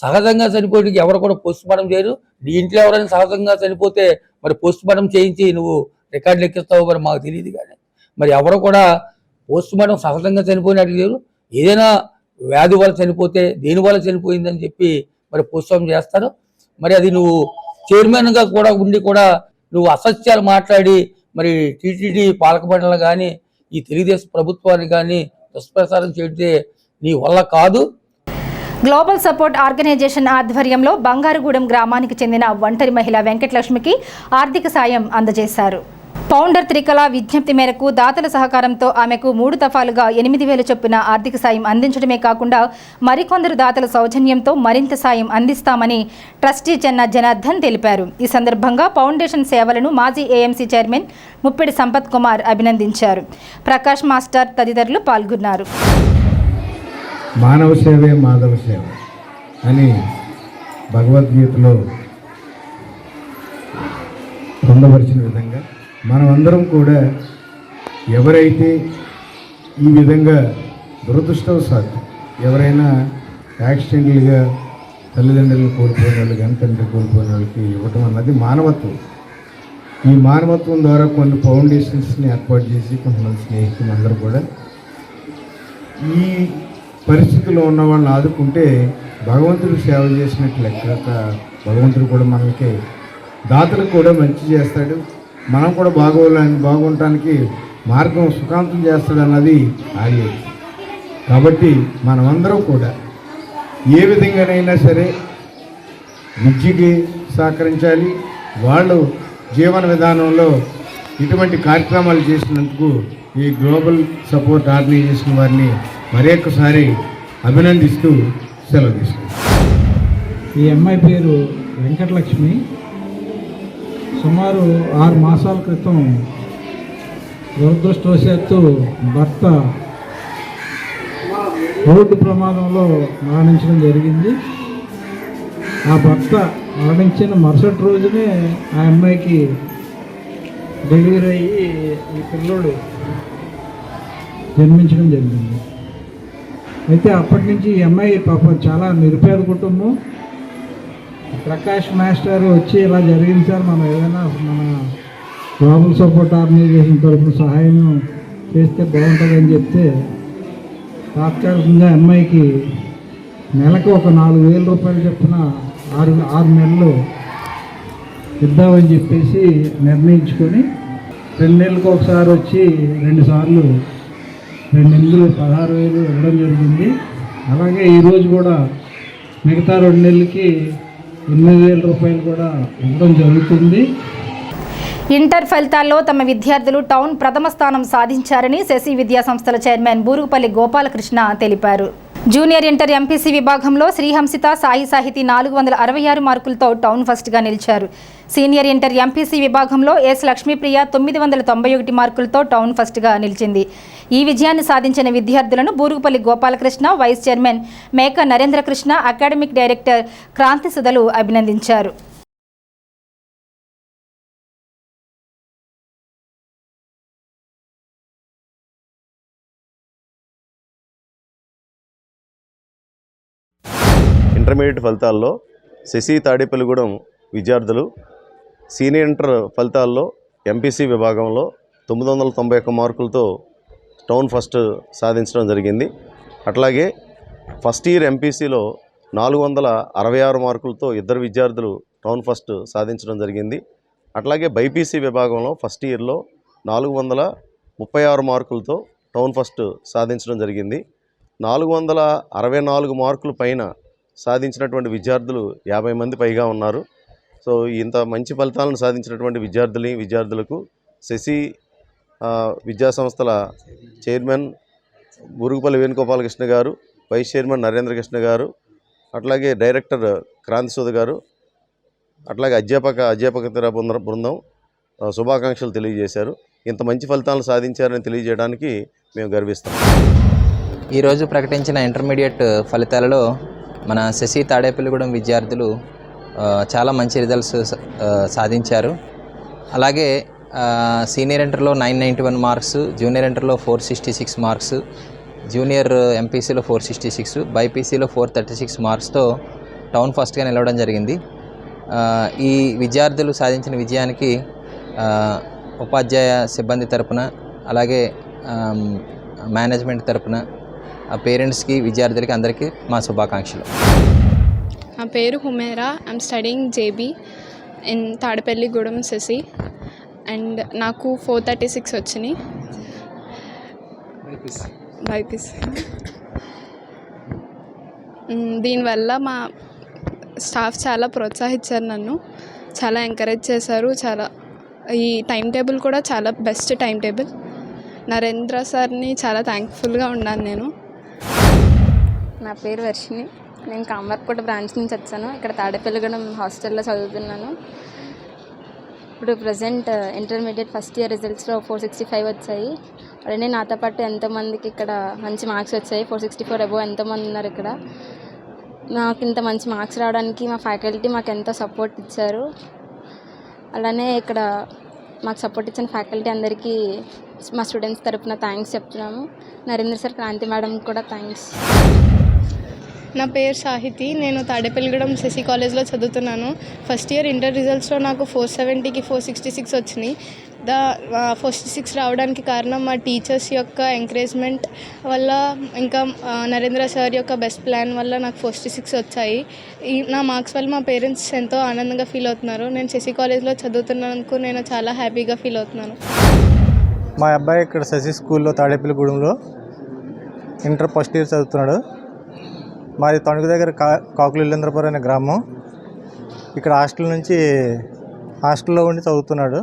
సహజంగా చనిపోయేటికి ఎవరు కూడా పోస్ట్ మార్టం చేయరు. నీ ఇంట్లో ఎవరైనా సహజంగా చనిపోతే మరి పోస్ట్ మార్టం చేయించి నువ్వు రికార్డులు ఎక్కిస్తావు మరి మాకు తెలియదు. కానీ మరి ఎవరు కూడా పోస్ట్ మార్టం సహజంగా చనిపోయినట్టు లేరు. ఏదైనా వ్యాధి వల్ల చనిపోతే దేని వల్ల చనిపోయిందని చెప్పి మరి పోస్ట్ మార్టం చేస్తారు. మరి అది నువ్వు చైర్మన్గా కూడా ఉండి కూడా నువ్వు అసత్యాలు మాట్లాడి మరి టీటీడీ పాలక మండలి కానీ ఈ తెలుగుదేశం ప్రభుత్వాన్ని కానీ దుష్ప్రచారం చేస్తే నీ వల్ల కాదు. గ్లోబల్ సపోర్ట్ ఆర్గనైజేషన్ ఆధ్వర్యంలో బంగారుగూడెం గ్రామానికి చెందిన ఒంటరి మహిళ వెంకటలక్ష్మికి ఆర్థిక సాయం అందజేశారు. ఫౌండర్ త్రికళ విజ్ఞప్తి మేరకు దాతల సహకారంతో ఆమెకు 3 దఫాలుగా 8,000 చొప్పున ఆర్థిక సాయం అందించడమే కాకుండా మరికొందరు దాతల సౌజన్యంతో మరింత సాయం అందిస్తామని ట్రస్టీ చెన్న జనార్దన్ తెలిపారు. ఈ సందర్భంగా ఫౌండేషన్ సేవలను మాజీ ఏఎంసీ చైర్మన్ ముప్పిడి సంపత్ కుమార్ అభినందించారు. ప్రకాష్ మాస్టర్ తదితరులు పాల్గొన్నారు. మానవ సేవే మాధవ సేవ అని భగవద్గీతలో పొందపరిచిన విధంగా మనమందరం కూడా ఎవరైతే ఈ విధంగా దురదృష్టవశాత్తు ఎవరైనా యాక్సిడెంటల్గా తల్లిదండ్రులను కోల్పోయిన వాళ్ళు కానీ తండ్రి కోల్పోయిన వాళ్ళకి ఇవ్వటం అన్నది మానవత్వం. ఈ మానవత్వం ద్వారా కొన్ని ఫౌండేషన్స్ని ఏర్పాటు చేసి కొంతమంది స్నేహితులు అందరూ కూడా ఈ పరిస్థితిలో ఉన్న వాళ్ళని ఆదుకుంటే భగవంతుడికి సేవ చేసినట్టు లెక్క. భగవంతుడు కూడా మనకి దాతలకు కూడా మంచి చేస్తాడు, మనం కూడా బాగుండటానికి మార్గం సుఖాంతం చేస్తాడు అన్నది ఆర్య. కాబట్టి మనమందరం కూడా ఏ విధంగానైనా సరే విద్యకి సహకరించాలి. వాళ్ళు జీవన విధానంలో ఇటువంటి కార్యక్రమాలు చేసినందుకు ఈ గ్లోబల్ సపోర్ట్ ఆర్గనైజేషన్ వారిని మరొకసారి అభినందిస్తూ సెలవు తీసుకుంటాం. ఈ అమ్మాయి పేరు వెంకటలక్ష్మి. సుమారు 6 మాసాల క్రితం దురదృష్టవశాత్తు భర్త రోడ్డు ప్రమాదంలో మరణించడం జరిగింది. ఆ భర్త మరణించిన మరుసటి రోజునే ఆ అమ్మాయికి డెలివరీ అయ్యి ఈ పిల్లోడు జన్మించడం జరిగింది. అయితే అప్పటి నుంచి ఈ అమ్మాయి పాపం చాలా నిరుపేద కుటుంబం. ప్రకాష్ మాస్టర్ వచ్చి ఇలా జరిగింది సార్, మనం ఏదైనా మన గ్లోబల్ సపోర్ట్ ఆర్గనైజేషన్ తరఫున సహాయం చేస్తే బాగుంటుందని చెప్తే తాత్కాలికంగా అమ్మాయికి నెలకు ఒక 4,000 రూపాయలు చొప్పున 6 నెలలు ఇద్దామని చెప్పేసి నిర్ణయించుకొని 2 నెలలకు ఒకసారి వచ్చి 2 సార్లు 2 నెలలు 16,000 ఇవ్వడం జరిగింది. అలాగే ఈరోజు కూడా మిగతా 2 నెలలకి 8,000 రూపాయలు కూడా ఇవ్వడం జరుగుతుంది. ఇంటర్ ఫలితాల్లో తమ విద్యార్థులు టౌన్ ప్రథమ స్థానం సాధించారని శశి విద్యా సంస్థల చైర్మన్ బూరుగుపల్లి గోపాలకృష్ణ తెలిపారు. జూనియర్ ఇంటర్ ఎంపీసీ విభాగంలో శ్రీహంసిత సాయి సాహితీ 466 మార్కులతో టౌన్ ఫస్ట్గా నిలిచారు. సీనియర్ ఇంటర్ ఎంపీసీ విభాగంలో ఎస్ లక్ష్మీప్రియ 991 మార్కులతో టౌన్ ఫస్ట్గా నిలిచింది. ఈ విజయాన్ని సాధించిన విద్యార్థులను బూరుగుపల్లి గోపాలకృష్ణ, వైస్ చైర్మన్ మేక నరేంద్రకృష్ణ, అకాడమిక్ డైరెక్టర్ క్రాంతి సుధలు అభినందించారు. ఇంటర్మీడియట్ ఫలితాల్లో శశి తాడేపల్లిగూడెం విద్యార్థులు సీనియర్ ఇంటర్ ఫలితాల్లో ఎంపీసీ విభాగంలో 991 మార్కులతో టౌన్ ఫస్ట్ సాధించడం జరిగింది. అట్లాగే ఫస్ట్ ఇయర్ ఎంపీసీలో 466 మార్కులతో ఇద్దరు విద్యార్థులు టౌన్ ఫస్ట్ సాధించడం జరిగింది. అట్లాగే బైపీసీ విభాగంలో ఫస్ట్ ఇయర్లో 436 మార్కులతో టౌన్ ఫస్ట్ సాధించడం జరిగింది. 464 మార్కుల పైన సాధించినటువంటి విద్యార్థులు 50 మంది పైగా ఉన్నారు. సో ఇంత మంచి ఫలితాలను సాధించినటువంటి విద్యార్థులకు శశి విద్యా సంస్థల చైర్మన్ బూరుగుపల్లి వేణుగోపాలకృష్ణ గారు, వైస్ చైర్మన్ నరేంద్రకృష్ణ గారు, అట్లాగే డైరెక్టర్ క్రాంతి సుధ గారు, అట్లాగే అధ్యాపకేతర బృందం శుభాకాంక్షలు తెలియజేశారు. ఇంత మంచి ఫలితాలను సాధించారని తెలియజేయడానికి మేము గర్విస్తాం. ఈరోజు ప్రకటించిన ఇంటర్మీడియట్ ఫలితాలలో మన శశి తాడేపల్లిగూడెం విద్యార్థులు చాలా మంచి రిజల్ట్స్ సాధించారు. అలాగే సీనియర్ ఇంటర్లో 991 మార్క్స్, జూనియర్ ఇంటర్లో 466 మార్క్స్, జూనియర్ ఎంపీసీలో 466, బైపీసీలో 436 మార్క్స్తో టౌన్ ఫస్ట్గా నిలవడం జరిగింది. ఈ విద్యార్థులు సాధించిన విజయానికి ఉపాధ్యాయ సిబ్బంది తరపున, అలాగే మేనేజ్మెంట్ తరపున పేరెంట్స్కి, విద్యార్థులకి అందరికీ మా శుభాకాంక్షలు. నా పేరు Humera. I'm studying JB in Tadepalligudem Sasi and నాకు 436 వచ్చినాయి బైపీసీ. దీనివల్ల మా స్టాఫ్ చాలా ప్రోత్సహించారు, నన్ను చాలా ఎంకరేజ్ చేశారు. ఈ టైం టేబుల్ కూడా చాలా బెస్ట్ టైం టేబుల్. నరేంద్ర సార్ని చాలా థ్యాంక్ఫుల్గా ఉన్నాను నేను. నా పేరు వర్షిని. నేను కామర్కోట బ్రాంచ్ నుంచి వచ్చాను. ఇక్కడ తాడేపల్లిగూడెం హాస్టల్లో చదువుతున్నాను. ఇప్పుడు ప్రజెంట్ ఇంటర్మీడియట్ ఫస్ట్ ఇయర్ రిజల్ట్స్లో 465 వచ్చాయి. అలానే నాతో పాటు ఎంతోమందికి ఇక్కడ మంచి మార్క్స్ వచ్చాయి. 464 అబోవ్ ఎంతోమంది ఉన్నారు ఇక్కడ. నాకు ఇంత మంచి మార్క్స్ రావడానికి మా ఫ్యాకల్టీ మాకు ఎంతో సపోర్ట్ ఇచ్చారు. అలానే ఇక్కడ మాకు సపోర్ట్ ఇచ్చిన ఫ్యాకల్టీ అందరికీ మా స్టూడెంట్స్ తరపున థ్యాంక్స్ చెప్తున్నాము. నరేంద్ర సార్, క్రాంతి మేడం కూడా థ్యాంక్స్. నా పేరు సాహితి. నేను తాడేపల్లిగూడెం శశి కాలేజ్లో చదువుతున్నాను. ఫస్ట్ ఇయర్ ఇంటర్ రిజల్ట్స్లో నాకు 470కి 466 వచ్చినాయి. 466 రావడానికి కారణం మా టీచర్స్ యొక్క ఎంకరేజ్మెంట్ వల్ల, ఇంకా నరేంద్ర సార్ యొక్క బెస్ట్ ప్లాన్ వల్ల నాకు 466 వచ్చాయి. నా మార్క్స్ వల్ల మా పేరెంట్స్ ఎంతో ఆనందంగా ఫీల్ అవుతున్నారు. నేను శశి కాలేజ్లో చదువుతున్నందుకు నేను చాలా హ్యాపీగా ఫీల్ అవుతున్నాను. మా అబ్బాయి ఇక్కడ శశి స్కూల్లో తాడేపల్లిగూడెంలో ఇంటర్ ఫస్ట్ ఇయర్ చదువుతున్నాడు. మాది తణుకు దగ్గర కాకులు ఇల్లేంద్రపురం అనే గ్రామం. ఇక్కడ హాస్టల్లో ఉండి చదువుతున్నాడు.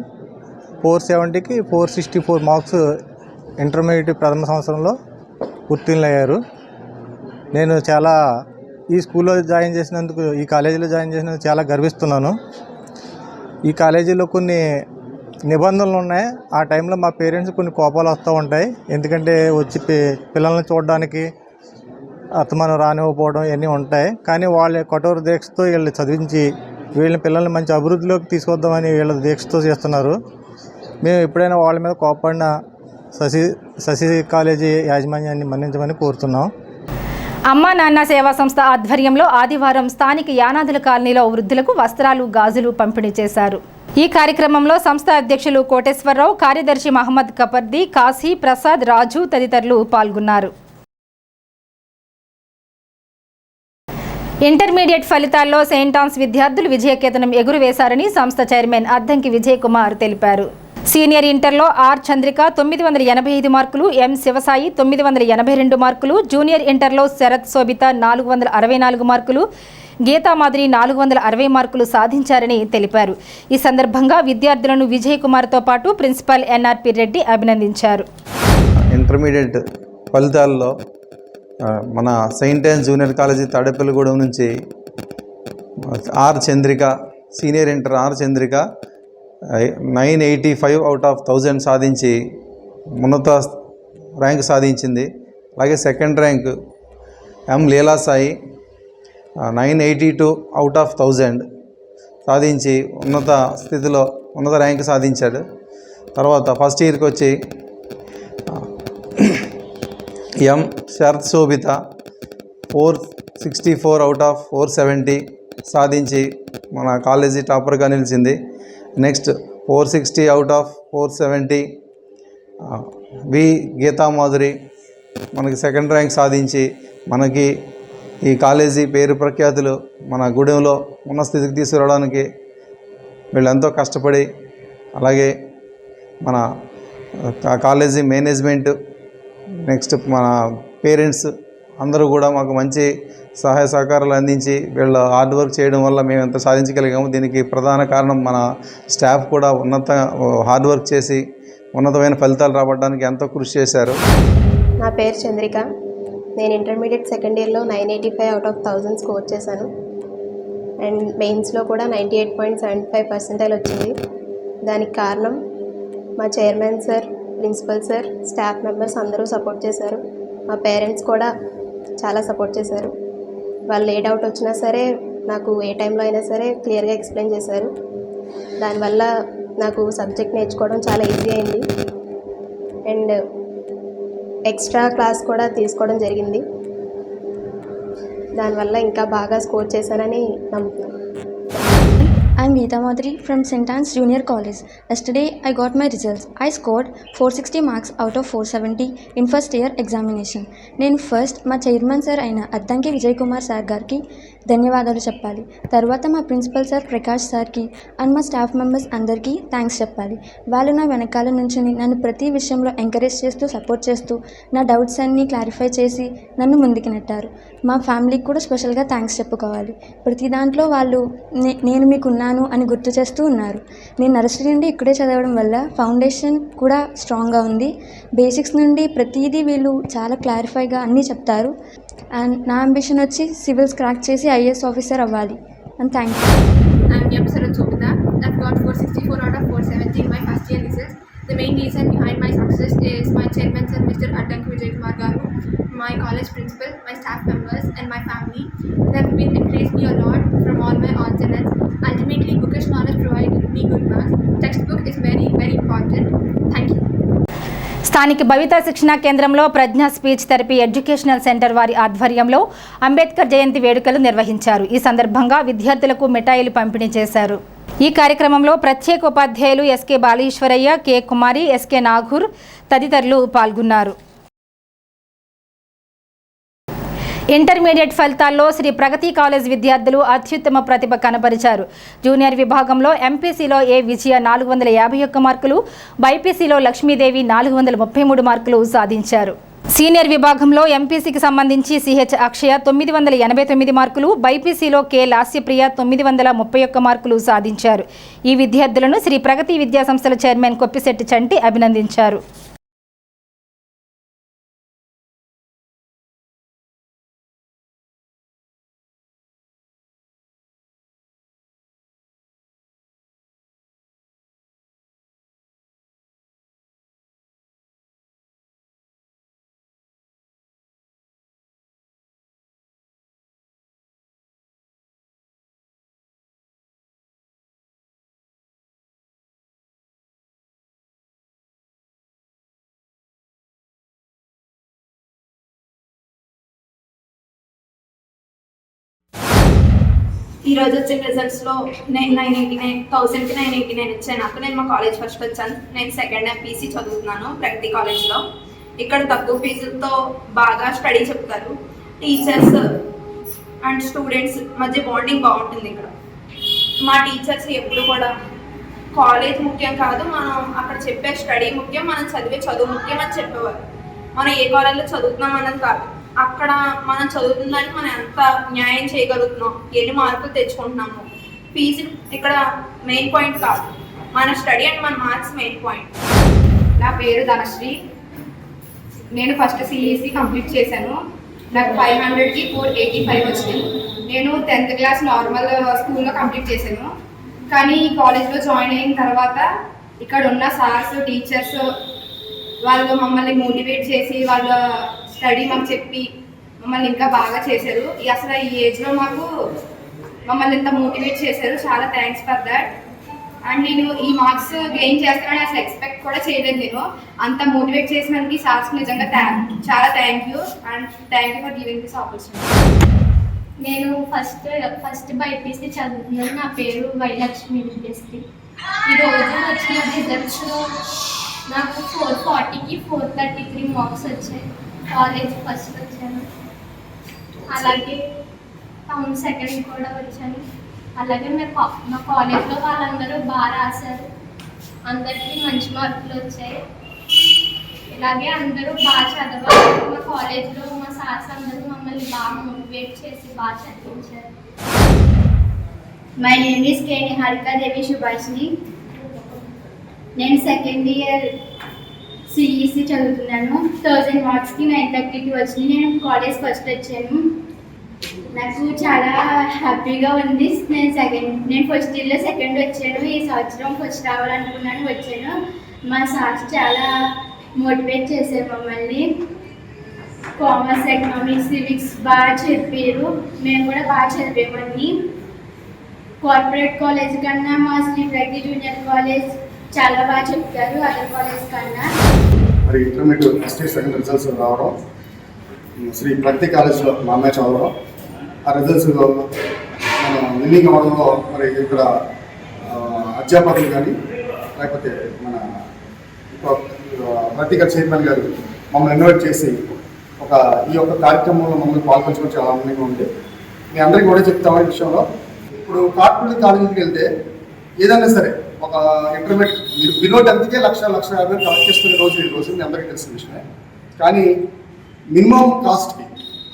470కి 464 మార్క్స్ ఇంటర్మీడియట్ ప్రథమ సంవత్సరంలో ఉత్తీర్ణులయ్యారు. నేను చాలా ఈ స్కూల్లో జాయిన్ చేసినందుకు, ఈ కాలేజీలో జాయిన్ చేసినందుకు చాలా గర్విస్తున్నాను. ఈ కాలేజీలో కొన్ని నిబంధనలు ఉన్నాయి. ఆ టైంలో మా పేరెంట్స్ కొన్ని కోపాలు వస్తూ ఉంటాయి. ఎందుకంటే వచ్చి పిల్లల్ని చూడడానికి అత్తమానం రానివ్వకపోవడం ఇవన్నీ ఉంటాయి. కానీ వాళ్ళ కఠోర దీక్షతో వీళ్ళు చదివించి పిల్లల్ని మంచి అభివృద్ధిలోకి తీసుకొద్దామని వీళ్ళ దీక్షతో చేస్తున్నారు. మేము ఎప్పుడైనా వాళ్ళ మీద కోపడిన శశి కాలేజీ యాజమాన్యాన్ని మన్నించమని కోరుతున్నాం. అమ్మా నాన్న సేవా సంస్థ ఆధ్వర్యంలో ఆదివారం స్థానిక యానాదుల కాలనీలో వృద్ధులకు వస్త్రాలు, గాజులు పంపిణీ చేశారు. ఈ కార్యక్రమంలో సంస్థ అధ్యక్షులు కోటేశ్వరరావు, కార్యదర్శి మహమ్మద్ కపర్ది, కాశీ, ప్రసాద్, రాజు తదితరులు పాల్గొన్నారు. ఇంటర్మీడియట్ ఫలితాల్లో సెయింట్ ఆన్స్ విద్యార్థులు విజయకేతనం ఎగురవేశారని సంస్థ చైర్మన్ అద్దంకి విజయ్ కుమార్ తెలిపారు. సీనియర్ ఇంటర్లో ఆర్ చంద్రిక 985 మార్కులు, ఎం శివసాయి 982 మార్కులు, జూనియర్ ఇంటర్లో శరత్ శోభిత 464 మార్కులు, గీతామాధురి 460 మార్కులు సాధించారని తెలిపారు. ఈ సందర్భంగా విద్యార్థులను విజయ్ కుమార్తో పాటు ప్రిన్సిపల్ ఎన్ఆర్పి రెడ్డి అభినందించారు. ఇంటర్మీడియట్ ఫలితాల్లో మన saint Ann's junior college Tadepalligudem నుంచి R Chandrika, senior inter R Chandrika 985 out of 1000 సాధించి ఉన్నత ర్యాంక్ సాధించింది. అలాగే second rank M Leela Sai 982 out of 1000 సాధించి ఉన్నత స్థితిలో ఉన్నత ర్యాంక్ సాధించాడు. తర్వాత ఫస్ట్ ఇయర్కి వచ్చి ఎం శరత్ శోభిత 464 అవుట్ ఆఫ్ 470 సాధించి మన కాలేజీ టాపర్గా నిలిచింది. నెక్స్ట్ 460 అవుట్ ఆఫ్ 470 వి గీతామాధురి మనకి సెకండ్ ర్యాంక్ సాధించి మనకి ఈ కాలేజీ పేరు ప్రఖ్యాతులు మన గూడెంలో ఉన్న స్థితికి తీసుకురావడానికి వీళ్ళెంతో కష్టపడి, అలాగే మన కాలేజీ మేనేజ్మెంట్, నెక్స్ట్ మన పేరెంట్స్ అందరూ కూడా మాకు మంచి సహాయ సహకారాలు అందించి వీళ్ళ హార్డ్ వర్క్ చేయడం వల్ల మేము ఎంత సాధించగలిగాము. దీనికి ప్రధాన కారణం మన స్టాఫ్ కూడా హార్డ్ వర్క్ చేసి ఉన్నతమైన ఫలితాలు రావడానికి ఎంతో కృషి చేశారు. నా పేరు చంద్రిక. నేను ఇంటర్మీడియట్ సెకండ్ ఇయర్లో 985 అవుట్ ఆఫ్ 1000 స్కోర్ చేశాను. అండ్ మెయిన్స్లో కూడా 98.75% వచ్చింది. దానికి కారణం మా chairman sir, principal sir, staff members అందరూ సపోర్ట్ చేశారు. మా పేరెంట్స్ కూడా చాలా సపోర్ట్ చేశారు. వాళ్ళు ఏ డౌట్ వచ్చినా సరే నాకు ఏ టైంలో అయినా సరే క్లియర్గా ఎక్స్ప్లెయిన్ చేశారు. దానివల్ల నాకు సబ్జెక్ట్ నేర్చుకోవడం చాలా ఈజీ అయింది. అండ్ ఎక్స్ట్రా క్లాస్ కూడా తీసుకోవడం జరిగింది. దానివల్ల ఇంకా బాగా స్కోర్ చేశానని నమ్ముతున్నాను. I'm Geeta Madhuri from St. Anne's Junior College. Yesterday I got my results. I scored 460 marks out of 470 in first year examination. నేను ఫస్ట్ మా చైర్మన్ సార్ అయిన అద్దంకి విజయ్ కుమార్ సార్ గారికి ధన్యవాదాలు చెప్పాలి. తర్వాత మా ప్రిన్సిపల్ సార్ ప్రకాష్ సార్కి అండ్ మా స్టాఫ్ మెంబర్స్ అందరికీ థ్యాంక్స్ చెప్పాలి. వాళ్ళు నా వెనకాల నుంచుని నన్ను ప్రతి విషయంలో ఎంకరేజ్ చేస్తూ సపోర్ట్ చేస్తూ నా డౌట్స్ అన్నీ క్లారిఫై చేసి నన్ను ముందుకు నెట్టారు. మా ఫ్యామిలీకి కూడా స్పెషల్గా థ్యాంక్స్ చెప్పుకోవాలి. ప్రతి దాంట్లో వాళ్ళు నేను మీకున్నాను అని గుర్తు చేస్తూ ఉన్నారు. నేను నర్సరీ నుండి ఇక్కడే చదవడం వల్ల ఫౌండేషన్ కూడా స్ట్రాంగ్గా ఉంది. బేసిక్స్ నుండి ప్రతిదీ వీళ్ళు చాలా క్లారిఫైగా అన్నీ చెప్తారు. అండ్ నా అంబిషన్ వచ్చి సివిల్స్ క్రాక్ చేసి ఐఏఎస్ ఆఫీసర్ అవ్వాలి. And thank you. I'm M. Sarat Sobita. I've got 464 out of 470 in my first year results. The main reason behind my success is my chairman sir, Mr. Addanki Vijay Kumar Garu, my college principal, my staff members and my family. They have been encouraged me a lot from all my alternate. Ultimately, bookish knowledge provided me good marks. Textbook is very, very important. Thank you. స్థానిక భవిత శిక్షణా కేంద్రంలో ప్రజ్ఞా speech therapy educational centre వారి ఆధ్వర్యంలో అంబేద్కర్ జయంతి వేడుకలు నిర్వహించారు. ఈ సందర్భంగా విద్యార్థులకు మిఠాయిలు పంపిణీ చేశారు. ఈ కార్యక్రమంలో ప్రత్యేక ఉపాధ్యాయులు ఎస్కే బాలీశ్వరయ్య, కె కుమారి, ఎస్కే నాగూర్ తదితరులు పాల్గొన్నారు. ఇంటర్మీడియట్ ఫలితాల్లో శ్రీ ప్రగతి కాలేజ్ విద్యార్థులు అత్యుత్తమ ప్రతిభ కనబరిచారు. జూనియర్ విభాగంలో ఎంపీసీలో ఏ విజయ 451 మార్కులు, బైపీసీలో లక్ష్మీదేవి 433 మార్కులు సాధించారు. సీనియర్ విభాగంలో ఎంపీసీకి సంబంధించి సిహెచ్ అక్షయ 989 మార్కులు, బైపీసీలో కె లాస్యప్రియ 931 మార్కులు సాధించారు. ఈ విద్యార్థులను శ్రీ ప్రగతి విద్యా సంస్థల చైర్మన్ కొప్పిశెట్టి చంటి అభినందించారు. ఈరోజు వచ్చిన రిజల్ట్స్లో నేను 989,000కి 989 వచ్చాను. నాకు నేను మా కాలేజ్ ఫస్ట్ వచ్చాను. నేను సెకండ్ ఎంపీసీ చదువుతున్నాను ప్రగతి కాలేజ్లో. ఇక్కడ తక్కువ ఫీజులతో బాగా స్టడీ చెప్తారు. టీచర్స్ అండ్ స్టూడెంట్స్ మధ్య బాండింగ్ బాగుంటుంది. ఇక్కడ మా టీచర్స్ ఎప్పుడు కూడా కాలేజ్ ముఖ్యం కాదు, మనం అక్కడ చెప్పే స్టడీ ముఖ్యం, మనం చదివే చదువు ముఖ్యం అని చెప్పేవారు. మనం ఏ కాలేజ్లో చదువుతున్నాం అన్నది కాదు, అక్కడ మనం చదువుతుందని మనం ఎంత న్యాయం చేయగలుగుతున్నాం, ఎన్ని మార్కులు తెచ్చుకుంటున్నాము, ఫీజు ఇక్కడ మెయిన్ పాయింట్ కాదు, మన స్టడీ అండ్ మన మార్క్స్ మెయిన్ పాయింట్. నా పేరు ధనశ్రీ. నేను ఫస్ట్ సిఈసి కంప్లీట్ చేశాను. నాకు 500కి 485 వచ్చింది. నేను 10th క్లాస్ నార్మల్ స్కూల్లో కంప్లీట్ చేశాను. కానీ కాలేజ్లో జాయిన్ అయిన తర్వాత ఇక్కడ ఉన్న సార్స్ టీచర్స్ వాళ్ళు మమ్మల్ని మోటివేట్ చేసి వాళ్ళ స్టడీ మాకు చెప్పి మమ్మల్ని ఇంకా బాగా చేశారు. అసలు ఈ ఏజ్లో మాకు మమ్మల్ని ఇంత మోటివేట్ చేశారు. చాలా థ్యాంక్స్ ఫర్ దాట్. అండ్ నేను ఈ మార్క్స్ గెయిన్ చేస్తానని అసలు ఎక్స్పెక్ట్ కూడా చేయలేదు. నేను అంత మోటివేట్ చేసినందుకు ఈ సార్స్కి నిజంగా చాలా thank you and thank you for giving this opportunity. నేను ఫస్ట్ బైపీసీ చదువుతున్నాను. నా పేరు వైలక్ష్మి విద్యశ్రీ. ఈరోజు వచ్చిన రిజల్ట్స్లో నాకు 440కి 433 మార్క్స్ వచ్చాయి. కాలేజ్ ఫస్ట్ వచ్చాను, అలాగే టౌన్ సెకండ్ కూడా వచ్చాను. అలాగే మా కాలేజ్లో వాళ్ళందరూ బాగా రాశారు, అందరికీ మంచి మార్కులు వచ్చాయి. ఇలాగే అందరూ బాగా చదవాలి. మా కాలేజ్లో మా సార్స్ అందరూ మమ్మల్ని బాగా మోటివేట్ చేసి బాగా చదివించారు. మై నేమ్ ఈస్ కే నిహారికా దేవి సుభాష్ని. నేను సెకండ్ ఇయర్ సిఈసి చదువుతున్నాను. 1000 మార్క్స్కి 932 వచ్చినాయి. నేను కాలేజ్ ఫస్ట్ వచ్చాను. నాకు చాలా హ్యాపీగా ఉంది. నేను ఫస్ట్ ఇయర్లో సెకండ్ వచ్చాను. ఈ సంవత్సరం ఫస్ట్ రావాలనుకున్నాను, వచ్చాను. మా సార్స్ చాలా మోటివేట్ చేశారు మమ్మల్ని. కామర్స్, ఎకనామిక్స్, సివిక్స్ బాగా చెప్పారు. మేము కూడా బాగా చదివామని. కార్పొరేట్ కాలేజ్ కన్నా మా శ్రీ ప్రగతి జూనియర్ కాలేజ్ చాలా బాగా చెప్తారు అదర్ కాలేజ్ కన్నా. మరి intermediate first year second results రావడం, శ్రీ ప్రగతి కాలేజ్లో మా అమ్మాయి చదవడం, ఆ రిజల్ట్స్లో మనం విన్నింగ్ అవ్వడంలో మరి ఇక్కడ అధ్యాపకులు కానీ లేకపోతే మన ప్రతిక చైర్మన్ గారు మమ్మల్ని ఇన్వైట్ చేసి ఈ యొక్క కార్యక్రమంలో మమ్మల్ని పాల్పంచుకోవడం చాలా ఆనందంగా ఉంది. మీ అందరికీ కూడా చెప్తామని విషయంలో, ఇప్పుడు కార్పొరేట్ కాలేజీకి వెళ్తే ఏదైనా సరే ఒక ఇంటర్మీడియట్ మీరు బిలో 10కే 1,50,000 కలెక్ట్ చేసుకునే రోజు మీ అందరికీ తెలిసిన విషయమే. కానీ మినిమం కాస్ట్కి,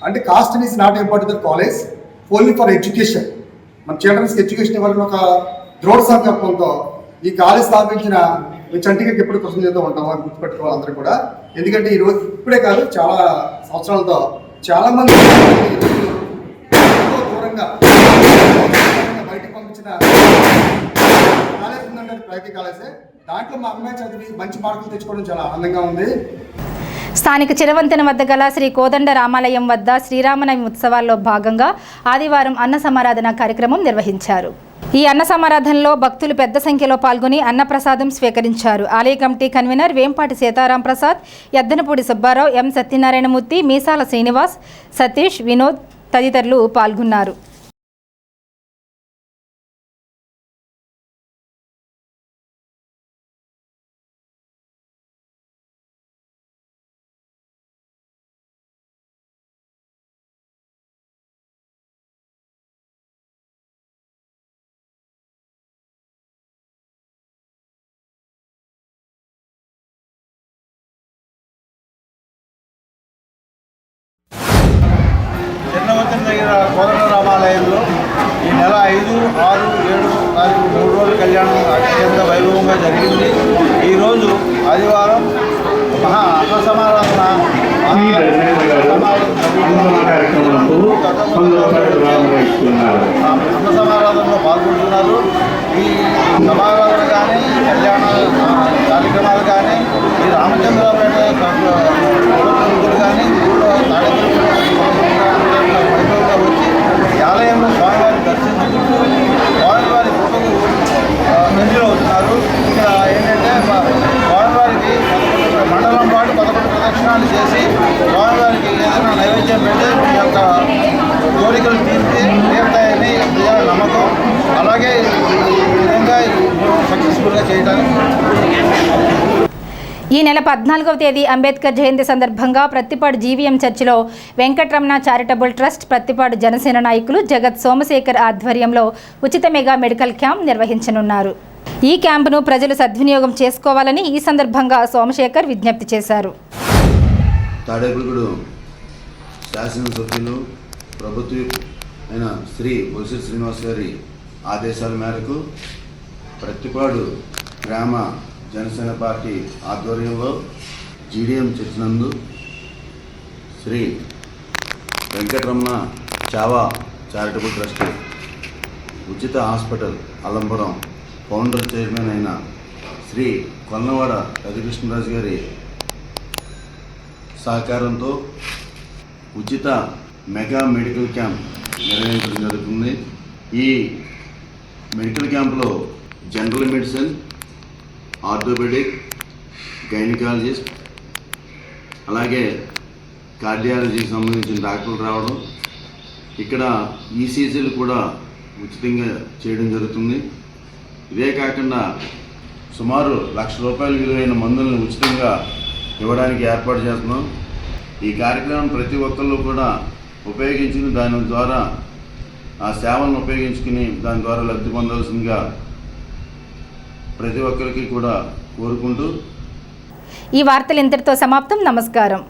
అంటే cost is not important the college, only for education, మన చిల్డ్రన్స్కి ఎడ్యుకేషన్ ఇవ్వాలని ఒక దృఢ సంకల్పంతో ఈ కాలేజ్ స్థాపించిన మీ చంటికి ఎప్పుడు కృతజ్ఞతతో ఉంటాం అని గుర్తుపెట్టుకోవాలి అందరూ కూడా. ఎందుకంటే ఈరోజు ఇప్పుడే కాదు, చాలా సంవత్సరాలతో చాలామంది దూరంగా బయటకు పంపించిన కాలేజ్ ఉందంటే ప్రగతి కాలేజే. దాంట్లో మా అమ్మాయి చదివి మంచి మార్కులు తెచ్చుకోవడం చాలా ఆనందంగా ఉంది. స్థానిక చిరవంతెన వద్ద గల శ్రీ కోదండ రామాలయం వద్ద శ్రీరామనవమి ఉత్సవాల్లో భాగంగా ఆదివారం అన్న సమారాధన కార్యక్రమం నిర్వహించారు. ఈ అన్న సమారాధనలో భక్తులు పెద్ద సంఖ్యలో పాల్గొని అన్నప్రసాదం స్వీకరించారు. ఆలయ కమిటీ కన్వీనర్ వేంపాటి సీతారాం ప్రసాద్, ఎద్దనపూడి సుబ్బారావు, ఎం సత్యనారాయణమూర్తి, మీసాల శ్రీనివాస్, సతీష్, వినోద్ తదితరులు పాల్గొన్నారు. చిన్నవంతెన దగ్గర కోదండ రామాలయంలో ఈ నెల 5, 6, 7 తారీఖు 3 రోజుల కళ్యాణం అత్యంత వైభవంగా జరిగింది. ఈరోజు ఆదివారం మహా అన్న సమారాధన అన్న సమారాధనలో పాల్గొంటున్నారు. ఈ సమారాధన కానీ కళ్యాణ కార్యక్రమాలు కానీ ఈ రామచంద్రపేట కానీ ఊళ్ళో వైభవంగా వచ్చి ఈ ఆలయంలో స్వామివారిని దర్శించుకుంటూ స్వామివారి ఫోటోకు ఎంజాయ్ అవుతున్నారు. ఇక్కడ ఏంటంటే స్వామివారికి మండలం పాటు 11 ప్రదక్షిణాలు చేసి స్వామివారికి ఏదైనా నైవేద్యం పెడితే మీ యొక్క కోరికలు తీరుతాయని ప్రజల నమ్మకం. అలాగే ఈ విధంగా సక్సెస్ఫుల్గా చేయడానికి ఈ నెల 14వ తేదీ అంబేద్కర్ జయంతి సందర్భంగా ప్రత్తిపాడు జీవీఎం చర్చిలో వెంకటరమణ చారిటబుల్ ట్రస్ట్, ప్రత్తిపాడు జనసేన నాయకులు జగత్ సోమశేఖర్ ఆధ్వర్యంలో ఉచిత మెగా మెడికల్ క్యాంప్ నిర్వహించనున్నారు. ఈ క్యాంపును ప్రజలు సద్వినియోగం చేసుకోవాలని ఈ సందర్భంగా సోమశేఖర్ విజ్ఞప్తి చేశారు. తాడేపల్లిగూడెం శాసనసభ్యులు ప్రభుత్వ అయిన శ్రీ బొలిశెట్టి శ్రీనివాస్ గారి ఆదేశాల మేరకు ప్రత్తిపాడు గ్రామ జనసేన పార్టీ ఆధ్వర్యంలో జీడిఎం చర్చ్ నందు శ్రీ వెంకటరమణ చావా చారిటబుల్ ట్రస్ట్ ఉచిత హాస్పిటల్ అల్లంపురం ఫౌండర్ చైర్మన్ అయిన శ్రీ కొల్లవాడ రవికృష్ణరాజు గారి సహకారంతో ఉచిత మెగా మెడికల్ క్యాంప్ నిర్వహించడం జరుగుతుంది. ఈ మెడికల్ క్యాంప్లో జనరల్ మెడిసిన్, ఆర్థోపెడిక్, గైనకాలజిస్ట్, అలాగే కార్డియాలజీకి సంబంధించిన డాక్టర్లు రావడం, ఇక్కడ ఈసీజీలు కూడా ఉచితంగా చేయడం జరుగుతుంది. ఇదే కాకుండా సుమారు ₹1,00,000 విలువైన మందులను ఉచితంగా ఇవ్వడానికి ఏర్పాటు చేస్తున్నాం. ఈ కార్యక్రమం ప్రతి ఒక్కళ్ళు కూడా ఉపయోగించుకుని దాని ద్వారా ఆ సేవలను ఉపయోగించుకుని దాని ద్వారా లబ్ధి పొందాల్సిందిగా ప్రతి ఒక్కరికి కూడా కోరుకుంటూ ఈ వార్తలు ఇంతటితో సమాప్తం. నమస్కారం.